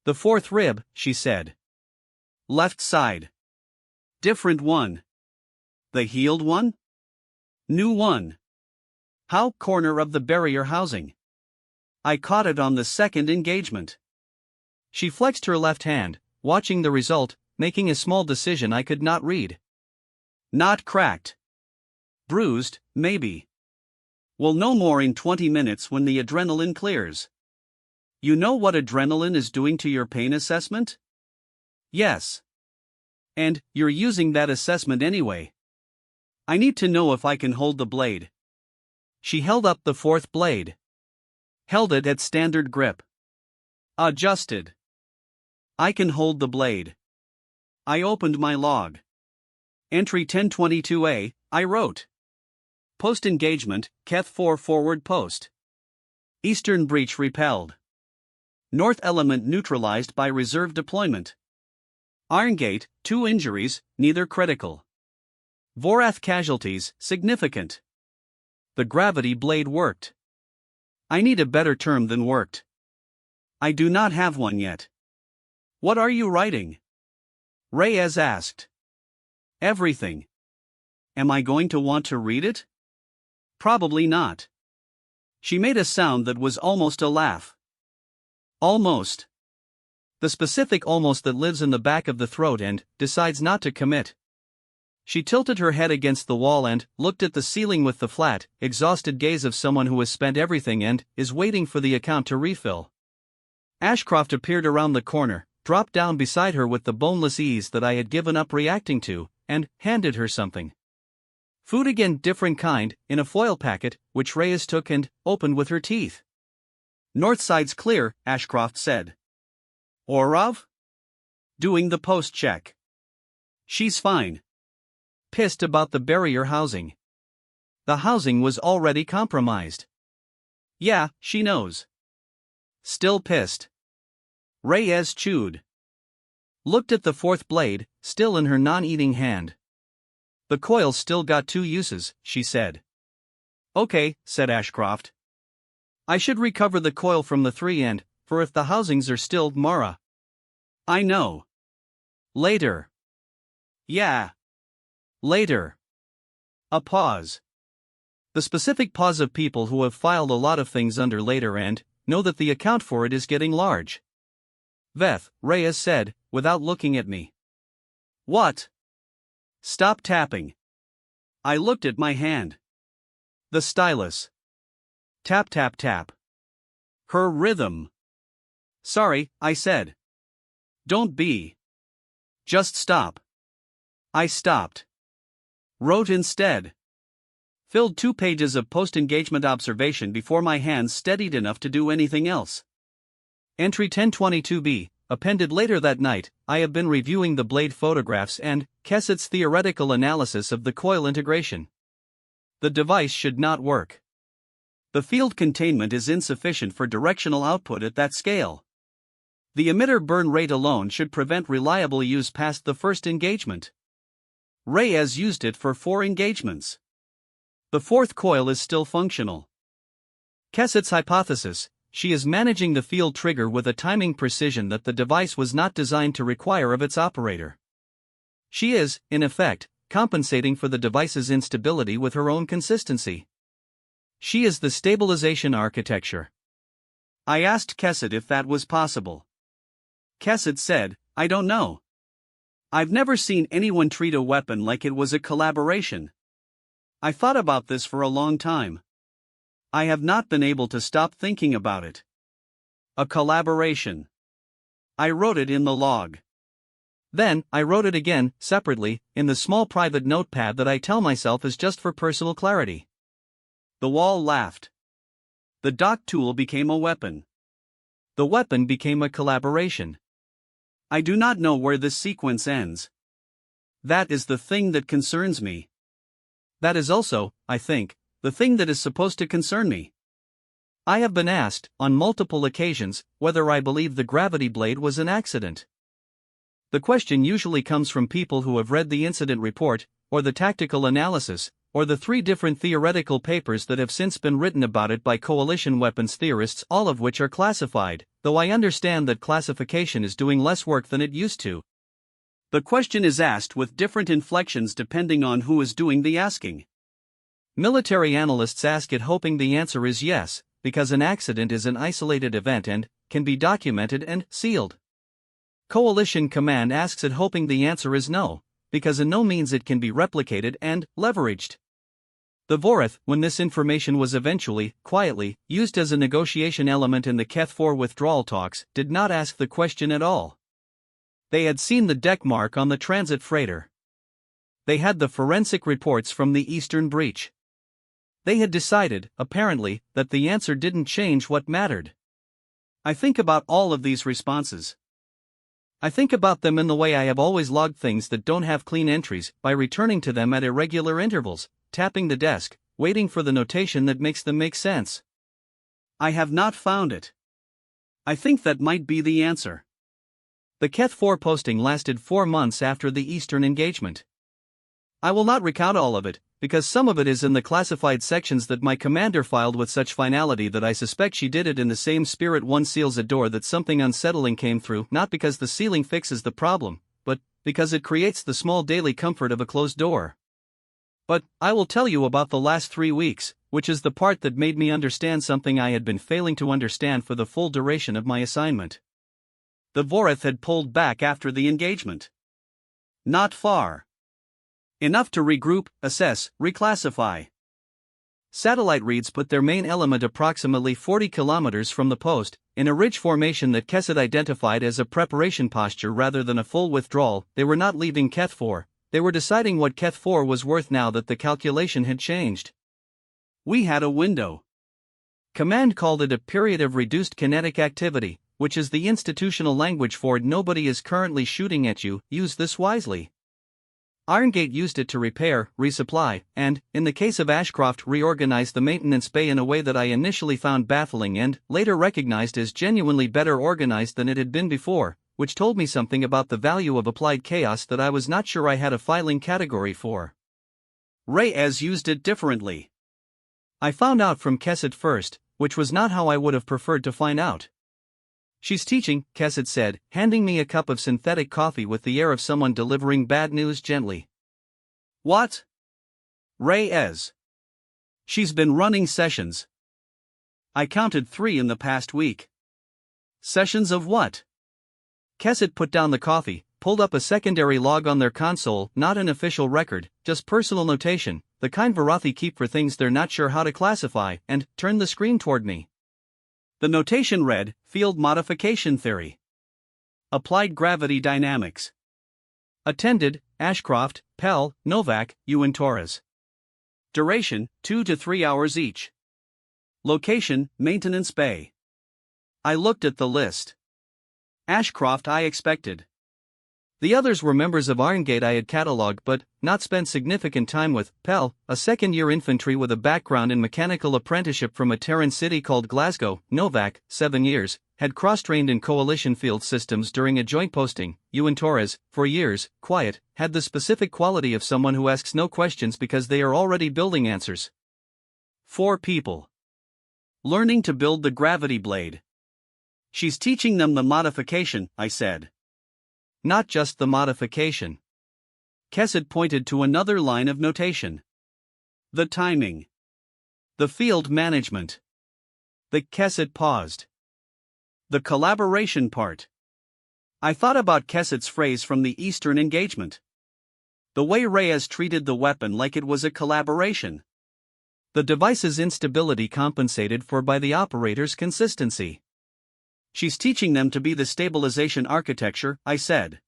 The fourth rib, she said. Left side. Different one. The healed one? New one. How? Corner of the barrier housing. I caught it on the second engagement. She flexed her left hand, watching the result, making a small decision I could not read. Not cracked. Bruised, maybe. We'll know more in 20 minutes when the adrenaline clears. You know what adrenaline is doing to your pain assessment? Yes. And you're using that assessment anyway. I need to know if I can hold the blade. She held up the fourth blade. Held it at standard grip. Adjusted. I can hold the blade. I opened my log. Entry 1022A, I wrote. Post-engagement, Keth 4 forward post. Eastern breach repelled. North element neutralized by reserve deployment. Irongate, 2 injuries, neither critical. Vorath casualties, significant. The gravity blade worked. I need a better term than worked. I do not have one yet. What are you writing? Reyes asked. Everything. Am I going to want to read it? Probably not. She made a sound that was almost a laugh. Almost. The specific almost that lives in the back of the throat and decides not to commit. She tilted her head against the wall and looked at the ceiling with the flat, exhausted gaze of someone who has spent everything and is waiting for the account to refill. Ashcroft appeared around the corner, dropped down beside her with the boneless ease that I had given up reacting to, and handed her something. Food again, different kind, in a foil packet, which Reyes took and opened with her teeth. North side's clear, Ashcroft said. Orov? Doing the post check. She's fine. Pissed about the barrier housing. The housing was already compromised. Yeah, she knows. Still pissed. Reyes chewed. Looked at the fourth blade, still in her non-eating hand. The coil's still got 2 uses, she said. Okay, said Ashcroft. I should recover the coil from the 3 end, for if the housings are still Mara. I know. Later. Yeah. Later. A pause. The specific pause of people who have filed a lot of things under later and know that the account for it is getting large. Veth, Reyes said, without looking at me. What? Stop tapping. I looked at my hand. The stylus. Tap tap tap. Her rhythm. Sorry, I said. Don't be. Just stop. I stopped. Wrote instead. Filled 2 pages of post-engagement observation before my hands steadied enough to do anything else. Entry 1022B, appended later that night. I have been reviewing the blade photographs and Kessett's theoretical analysis of the coil integration. The device should not work. The field containment is insufficient for directional output at that scale. The emitter burn rate alone should prevent reliable use past the first engagement. Reyes used it for 4 engagements. The 4th coil is still functional. Kessett's hypothesis: she is managing the field trigger with a timing precision that the device was not designed to require of its operator. She is, in effect, compensating for the device's instability with her own consistency. She is the stabilization architecture. I asked Kesset if that was possible. Kesset said, I don't know. I've never seen anyone treat a weapon like it was a collaboration. I thought about this for a long time. I have not been able to stop thinking about it. A collaboration. I wrote it in the log. Then, I wrote it again, separately, in the small private notepad that I tell myself is just for personal clarity. The wall laughed. The dock tool became a weapon. The weapon became a collaboration. I do not know where this sequence ends. That is the thing that concerns me. That is also, I think, the thing that is supposed to concern me. I have been asked, on multiple occasions, whether I believe the gravity blade was an accident. The question usually comes from people who have read the incident report, or the tactical analysis, or the 3 different theoretical papers that have since been written about it by coalition weapons theorists, all of which are classified, though I understand that classification is doing less work than it used to. The question is asked with different inflections depending on who is doing the asking. Military analysts ask it hoping the answer is yes, because an accident is an isolated event and can be documented and sealed. Coalition command asks it hoping the answer is no, because in no means it can be replicated and leveraged. The Vorath, when this information was eventually, quietly, used as a negotiation element in the Keth-4 withdrawal talks, did not ask the question at all. They had seen the deck mark on the transit freighter. They had the forensic reports from the Eastern breach. They had decided, apparently, that the answer didn't change what mattered. I think about all of these responses. I think about them in the way I have always logged things that don't have clean entries, by returning to them at irregular intervals, tapping the desk, waiting for the notation that makes them make sense. I have not found it. I think that might be the answer. The Keth-4 posting lasted 4 months after the Eastern engagement. I will not recount all of it, because some of it is in the classified sections that my commander filed with such finality that I suspect she did it in the same spirit one seals a door that something unsettling came through, not because the sealing fixes the problem, but because it creates the small daily comfort of a closed door. But I will tell you about the last 3 weeks, which is the part that made me understand something I had been failing to understand for the full duration of my assignment. The Vorath had pulled back after the engagement. Not far. Enough to regroup, assess, reclassify. Satellite reads put their main element approximately 40 kilometers from the post, in a ridge formation that Kesset identified as a preparation posture rather than a full withdrawal. They were not leaving Keth-4, they were deciding what Keth-4 was worth now that the calculation had changed. We had a window. Command called it a period of reduced kinetic activity, which is the institutional language for nobody is currently shooting at you. Use this wisely. Irongate used it to repair, resupply, and, in the case of Ashcroft, reorganize the maintenance bay in a way that I initially found baffling and, later recognized as genuinely better organized than it had been before, which told me something about the value of applied chaos that I was not sure I had a filing category for. Reyes used it differently. I found out from Kesset first, which was not how I would have preferred to find out. She's teaching, Kesset said, handing me a cup of synthetic coffee with the air of someone delivering bad news gently. What? Reyes. She's been running sessions. I counted 3 in the past week. Sessions of what? Kesset put down the coffee, pulled up a secondary log on their console, not an official record, just personal notation, the kind Varathi keep for things they're not sure how to classify, and turned the screen toward me. The notation read, Field Modification Theory. Applied Gravity Dynamics. Attended, Ashcroft, Pell, Novak, Ewan Torres. Duration, 2 to 3 hours each. Location, Maintenance Bay. I looked at the list. Ashcroft I expected. The others were members of Irongate I had catalogued but not spent significant time with. Pell, a second-year infantry with a background in mechanical apprenticeship from a Terran city called Glasgow. Novak, 7 years, had cross-trained in coalition field systems during a joint posting. Ewan Torres, for years, quiet, had the specific quality of someone who asks no questions because they are already building answers. 4 people. Learning to build the gravity blade. She's teaching them the modification, I said. Not just the modification. Kesset pointed to another line of notation. The timing. The field management. The Kesset paused. The collaboration part. I thought about Kesset's phrase from the Eastern engagement. The way Reyes treated the weapon like it was a collaboration. The device's instability compensated for by the operator's consistency. She's teaching them to be the stabilization architecture, I said.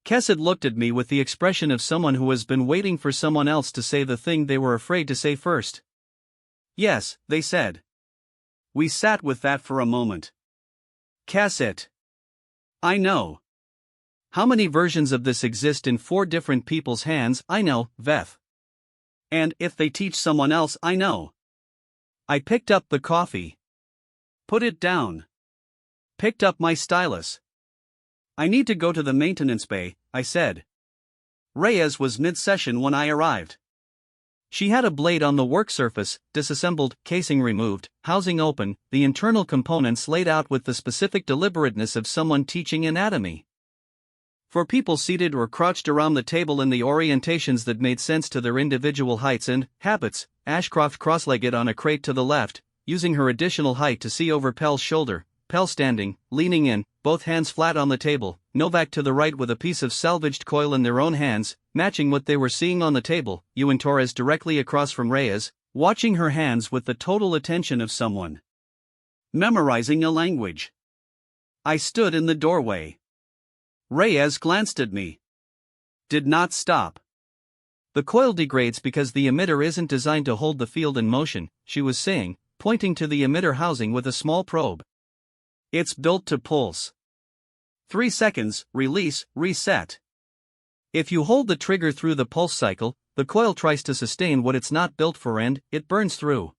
Kesset looked at me with the expression of someone who has been waiting for someone else to say the thing they were afraid to say first. Yes, they said. We sat with that for a moment. Kesset. I know. How many versions of this exist in 4 different people's hands? I know, Veth. And if they teach someone else, I know. I picked up the coffee. Put it down. Picked up my stylus. I need to go to the maintenance bay, I said. Reyes was mid-session when I arrived. She had a blade on the work surface, disassembled, casing removed, housing open, the internal components laid out with the specific deliberateness of someone teaching anatomy. For people seated or crouched around the table in the orientations that made sense to their individual heights and habits, Ashcroft cross-legged on a crate to the left, using her additional height to see over Pell's shoulder, Pell standing, leaning in, both hands flat on the table, Novak to the right with a piece of salvaged coil in their own hands, matching what they were seeing on the table, and Torres directly across from Reyes, watching her hands with the total attention of someone memorizing a language. I stood in the doorway. Reyes glanced at me. Did not stop. The coil degrades because the emitter isn't designed to hold the field in motion, she was saying, pointing to the emitter housing with a small probe. It's built to pulse. 3 seconds, release, reset. If you hold the trigger through the pulse cycle, the coil tries to sustain what it's not built for and it burns through.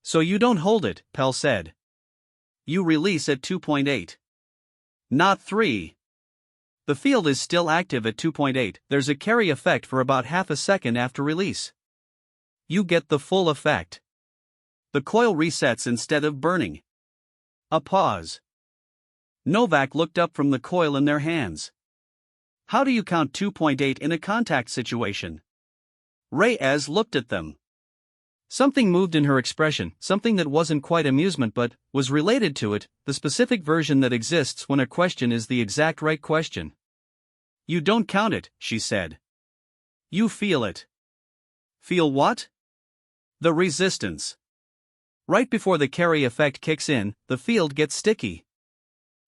So you don't hold it, Pell said. You release at 2.8. Not 3. The field is still active at 2.8, there's a carry effect for about half a second after release. You get the full effect. The coil resets instead of burning. A pause. Novak looked up from the coil in their hands. How do you count 2.8 in a contact situation? Reyes looked at them. Something moved in her expression, something that wasn't quite amusement but was related to it, the specific version that exists when a question is the exact right question. You don't count it, she said. You feel it. Feel what? The resistance. Right before the carry effect kicks in, the field gets sticky.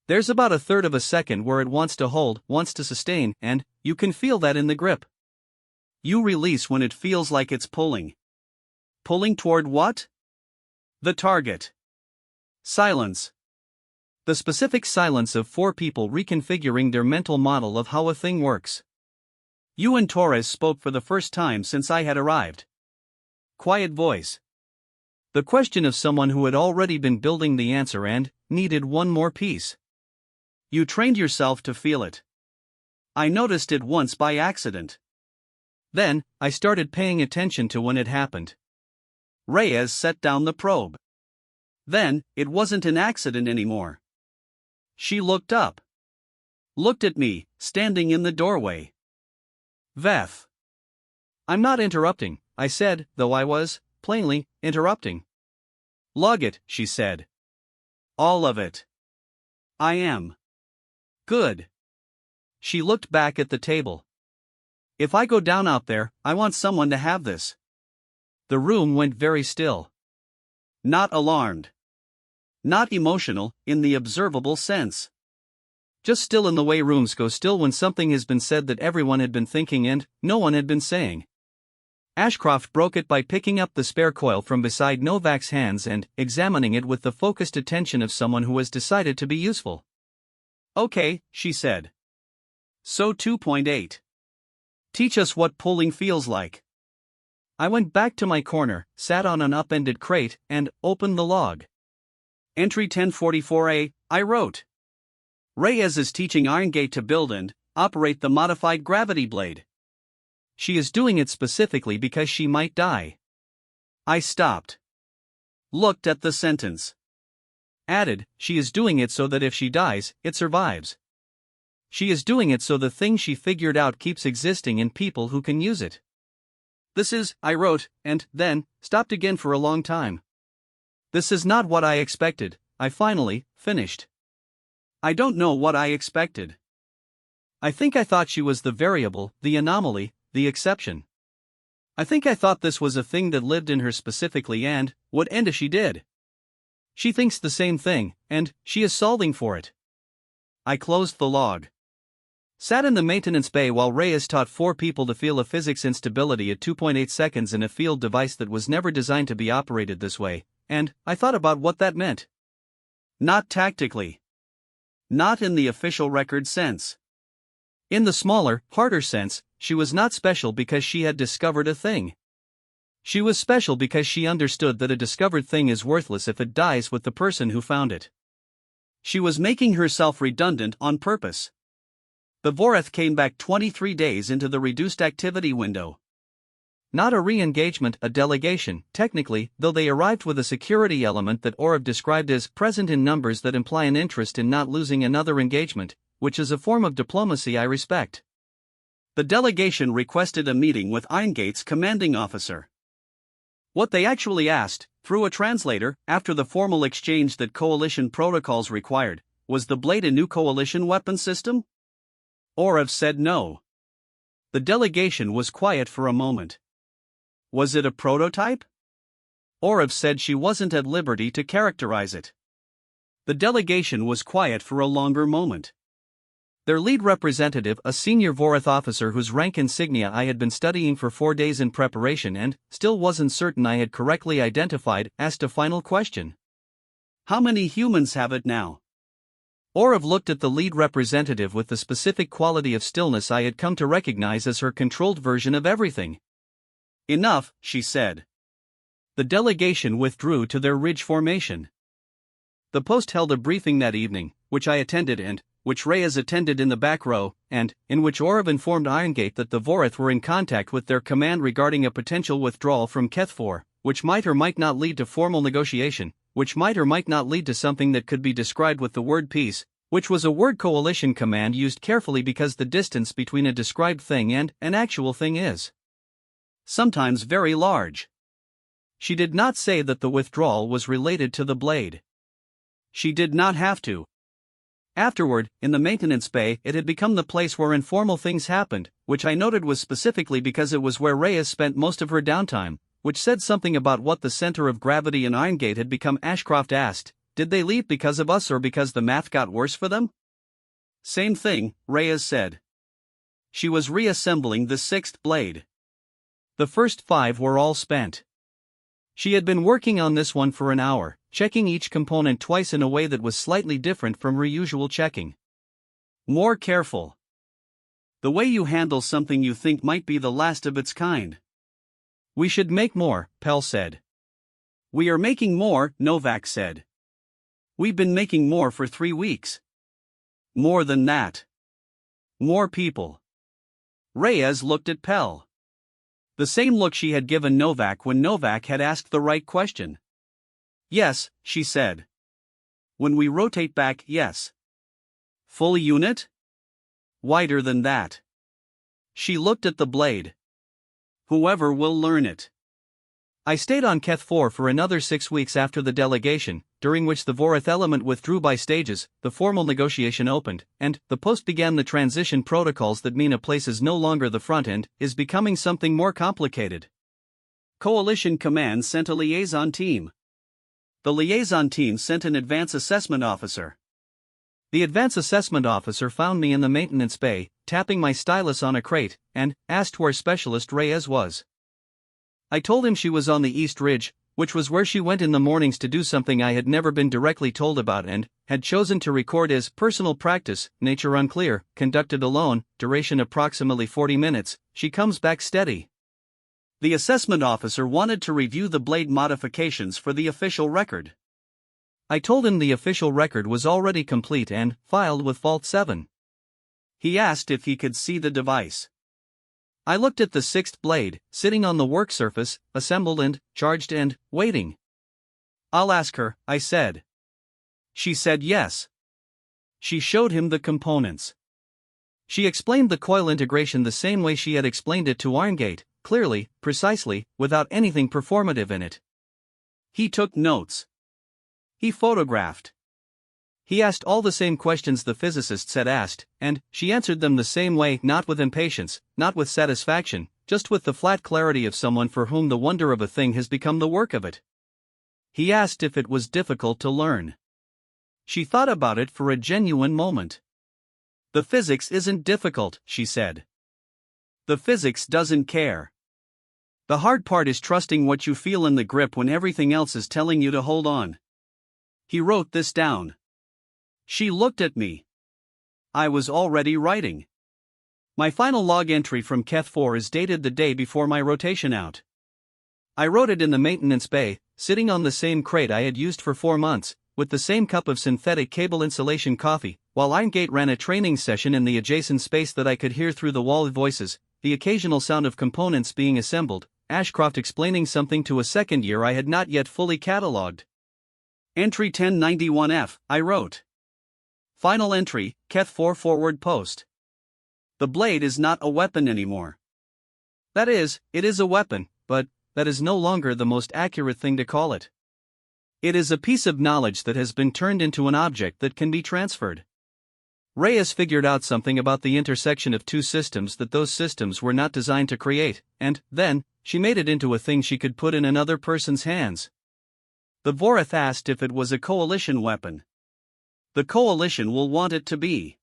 There's about a third of a second where it wants to hold, wants to sustain, and you can feel that in the grip. You release when it feels like it's pulling. Pulling toward what? The target. Silence. The specific silence of 4 people reconfiguring their mental model of how a thing works. You and Torres spoke for the first time since I had arrived. Quiet voice. The question of someone who had already been building the answer and needed one more piece. You trained yourself to feel it. I noticed it once by accident. Then, I started paying attention to when it happened. Reyes set down the probe. Then, it wasn't an accident anymore. She looked up. Looked at me, standing in the doorway. Veth. I'm not interrupting, I said, though I was, plainly, interrupting. Log it, she said. All of it. I am. Good. She looked back at the table. If I go down out there, I want someone to have this. The room went very still. Not alarmed. Not emotional, in the observable sense. Just still in the way rooms go still when something has been said that everyone had been thinking and no one had been saying. Ashcroft broke it by picking up the spare coil from beside Novak's hands and examining it with the focused attention of someone who has decided to be useful. Okay, she said. So 2.8. Teach us what pulling feels like. I went back to my corner, sat on an upended crate, and opened the log. Entry 1044A, I wrote. Reyes is teaching Irongate to build and operate the modified gravity blade. She is doing it specifically because she might die. I stopped. Looked at the sentence. Added, she is doing it so that if she dies, it survives. She is doing it so the thing she figured out keeps existing in people who can use it. This is, I wrote, and then stopped again for a long time. This is not what I expected, I finally finished. I don't know what I expected. I think I thought she was the variable, the anomaly, the exception. I think I thought this was a thing that lived in her specifically and would end if she did. She thinks the same thing, and she is solving for it. I closed the log. Sat in the maintenance bay while Reyes taught 4 people to feel a physics instability at 2.8 seconds in a field device that was never designed to be operated this way, and I thought about what that meant. Not tactically. Not in the official record sense. In the smaller, harder sense, she was not special because she had discovered a thing. She was special because she understood that a discovered thing is worthless if it dies with the person who found it. She was making herself redundant on purpose. The Voreth came back 23 days into the reduced activity window. Not a re-engagement, a delegation, technically, though they arrived with a security element that Orav described as present in numbers that imply an interest in not losing another engagement, which is a form of diplomacy I respect. The delegation requested a meeting with Eingate's commanding officer. What they actually asked, through a translator, after the formal exchange that coalition protocols required, was the Blade a new coalition weapon system? Orav said no. The delegation was quiet for a moment. Was it a prototype? Orav said she wasn't at liberty to characterize it. The delegation was quiet for a longer moment. Their lead representative, a senior Voreth officer whose rank insignia I had been studying for 4 days in preparation and still wasn't certain I had correctly identified, asked a final question. How many humans have it now? Orav looked at the lead representative with the specific quality of stillness I had come to recognize as her controlled version of everything. Enough, she said. The delegation withdrew to their ridge formation. The Post held a briefing that evening, which I attended and which Reyes attended in the back row, and in which Orav informed Irongate that the Voreth were in contact with their command regarding a potential withdrawal from Keth-4, which might or might not lead to formal negotiation, which might or might not lead to something that could be described with the word peace, which was a word coalition command used carefully because the distance between a described thing and an actual thing is sometimes very large. She did not say that the withdrawal was related to the Blade. She did not have to. Afterward, in the maintenance bay, it had become the place where informal things happened, which I noted was specifically because it was where Reyes spent most of her downtime, which said something about what the center of gravity in Irongate had become. Ashcroft asked, did they leave because of us or because the math got worse for them? Same thing, Reyes said. She was reassembling the 6th blade. The first 5 were all spent. She had been working on this one for an hour, checking each component twice in a way that was slightly different from her usual checking. More careful. The way you handle something you think might be the last of its kind. We should make more, Pell said. We are making more, Novak said. We've been making more for 3 weeks. More than that. More people. Reyes looked at Pell. The same look she had given Novak when Novak had asked the right question. Yes, she said. When we rotate back, yes. Full unit? Wider than that. She looked at the blade. Whoever will learn it. I stayed on Keth-4 for another 6 weeks after the delegation, during which the Voreth element withdrew by stages, the formal negotiation opened, and the Post began the transition protocols that mean a place is no longer the front end, is becoming something more complicated. Coalition Command sent a liaison team. The liaison team sent an advance assessment officer. The advance assessment officer found me in the maintenance bay, tapping my stylus on a crate, and asked where Specialist Reyes was. I told him she was on the East Ridge, which was where she went in the mornings to do something I had never been directly told about and had chosen to record as personal practice, nature unclear, conducted alone, duration approximately 40 minutes, she comes back steady. The assessment officer wanted to review the blade modifications for the official record. I told him the official record was already complete and filed with Vault 7. He asked if he could see the device. I looked at the 6th blade, sitting on the work surface, assembled and charged and waiting. I'll ask her, I said. She said yes. She showed him the components. She explained the coil integration the same way she had explained it to Irongate, clearly, precisely, without anything performative in it. He took notes. He photographed. He asked all the same questions the physicists had asked, and she answered them the same way, not with impatience, not with satisfaction, just with the flat clarity of someone for whom the wonder of a thing has become the work of it. He asked if it was difficult to learn. She thought about it for a genuine moment. The physics isn't difficult, she said. The physics doesn't care. The hard part is trusting what you feel in the grip when everything else is telling you to hold on. He wrote this down. She looked at me. I was already writing. My final log entry from Keth 4 is dated the day before my rotation out. I wrote it in the maintenance bay, sitting on the same crate I had used for 4 months, with the same cup of synthetic cable insulation coffee, while Irongate ran a training session in the adjacent space that I could hear through the wall voices, the occasional sound of components being assembled, Ashcroft explaining something to a second year I had not yet fully catalogued. Entry 1091F, I wrote. Final entry, Keth 4 forward post. The blade is not a weapon anymore. That is, it is a weapon, but that is no longer the most accurate thing to call it. It is a piece of knowledge that has been turned into an object that can be transferred. Ray has figured out something about the intersection of two systems that those systems were not designed to create, and, then, she made it into a thing she could put in another person's hands. The Vorath asked if it was a coalition weapon. The coalition will want it to be.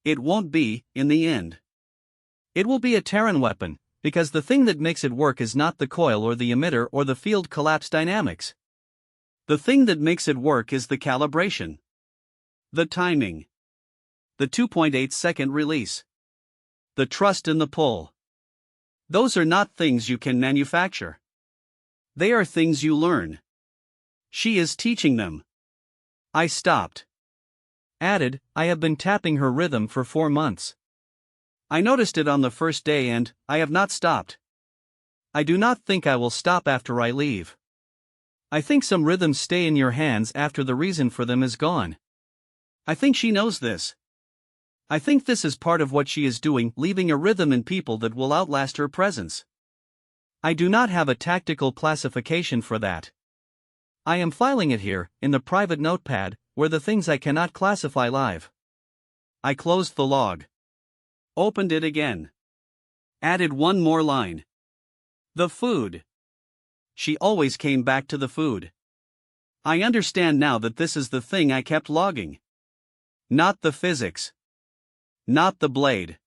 It won't be, in the end. It will be a Terran weapon, because the thing that makes it work is not the coil or the emitter or the field collapse dynamics. The thing that makes it work is the calibration. The timing. The 2.8-second release. The trust in the pull. Those are not things you can manufacture. They are things you learn. She is teaching them. I stopped. Added, I have been tapping her rhythm for 4 months. I noticed it on the first day and I have not stopped. I do not think I will stop after I leave. I think some rhythms stay in your hands after the reason for them is gone. I think she knows this. I think this is part of what she is doing, leaving a rhythm in people that will outlast her presence. I do not have a tactical classification for that. I am filing it here, in the private notepad, where the things I cannot classify live. I closed the log. Opened it again. Added one more line. The food. She always came back to the food. I understand now that this is the thing I kept logging. Not the physics. Not the blade.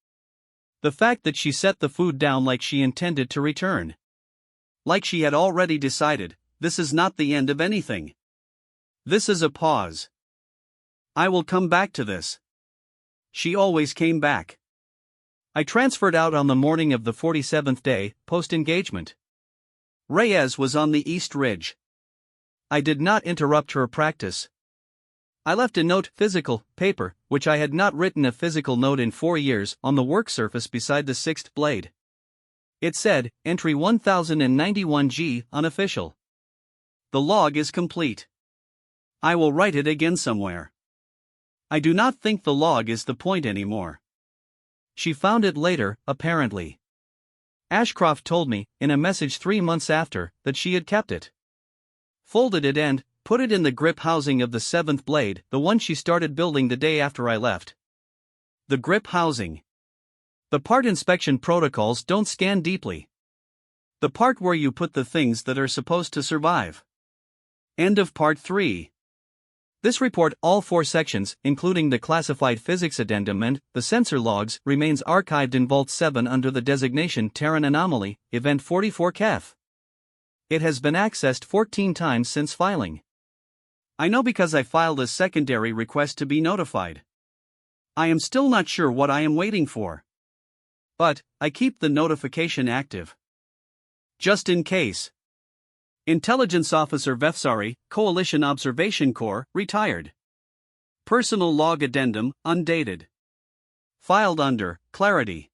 The fact that she set the food down like she intended to return. Like she had already decided, this is not the end of anything. This is a pause. I will come back to this. She always came back. I transferred out on the morning of the 47th day, post-engagement. Reyes was on the East Ridge. I did not interrupt her practice. I left a note, physical, paper, which I had not written a physical note in 4 years, on the work surface beside the 6th blade. It said, entry 1091G, unofficial. The log is complete. I will write it again somewhere. I do not think the log is the point anymore. She found it later, apparently. Ashcroft told me, in a message 3 months after, that she had kept it. Folded it and put it in the grip housing of the 7th blade, the one she started building the day after I left. The grip housing. The part inspection protocols don't scan deeply. The part where you put the things that are supposed to survive. End of part 3. This report, all 4 sections, including the classified physics addendum and the sensor logs, remains archived in Vault 7 under the designation Terran Anomaly, Event 44 Keth. It has been accessed 14 times since filing. I know because I filed a secondary request to be notified. I am still not sure what I am waiting for. But I keep the notification active. Just in case. Intelligence Officer Vefsari, Coalition Observation Corps, retired. Personal log addendum, undated. Filed under Clarity.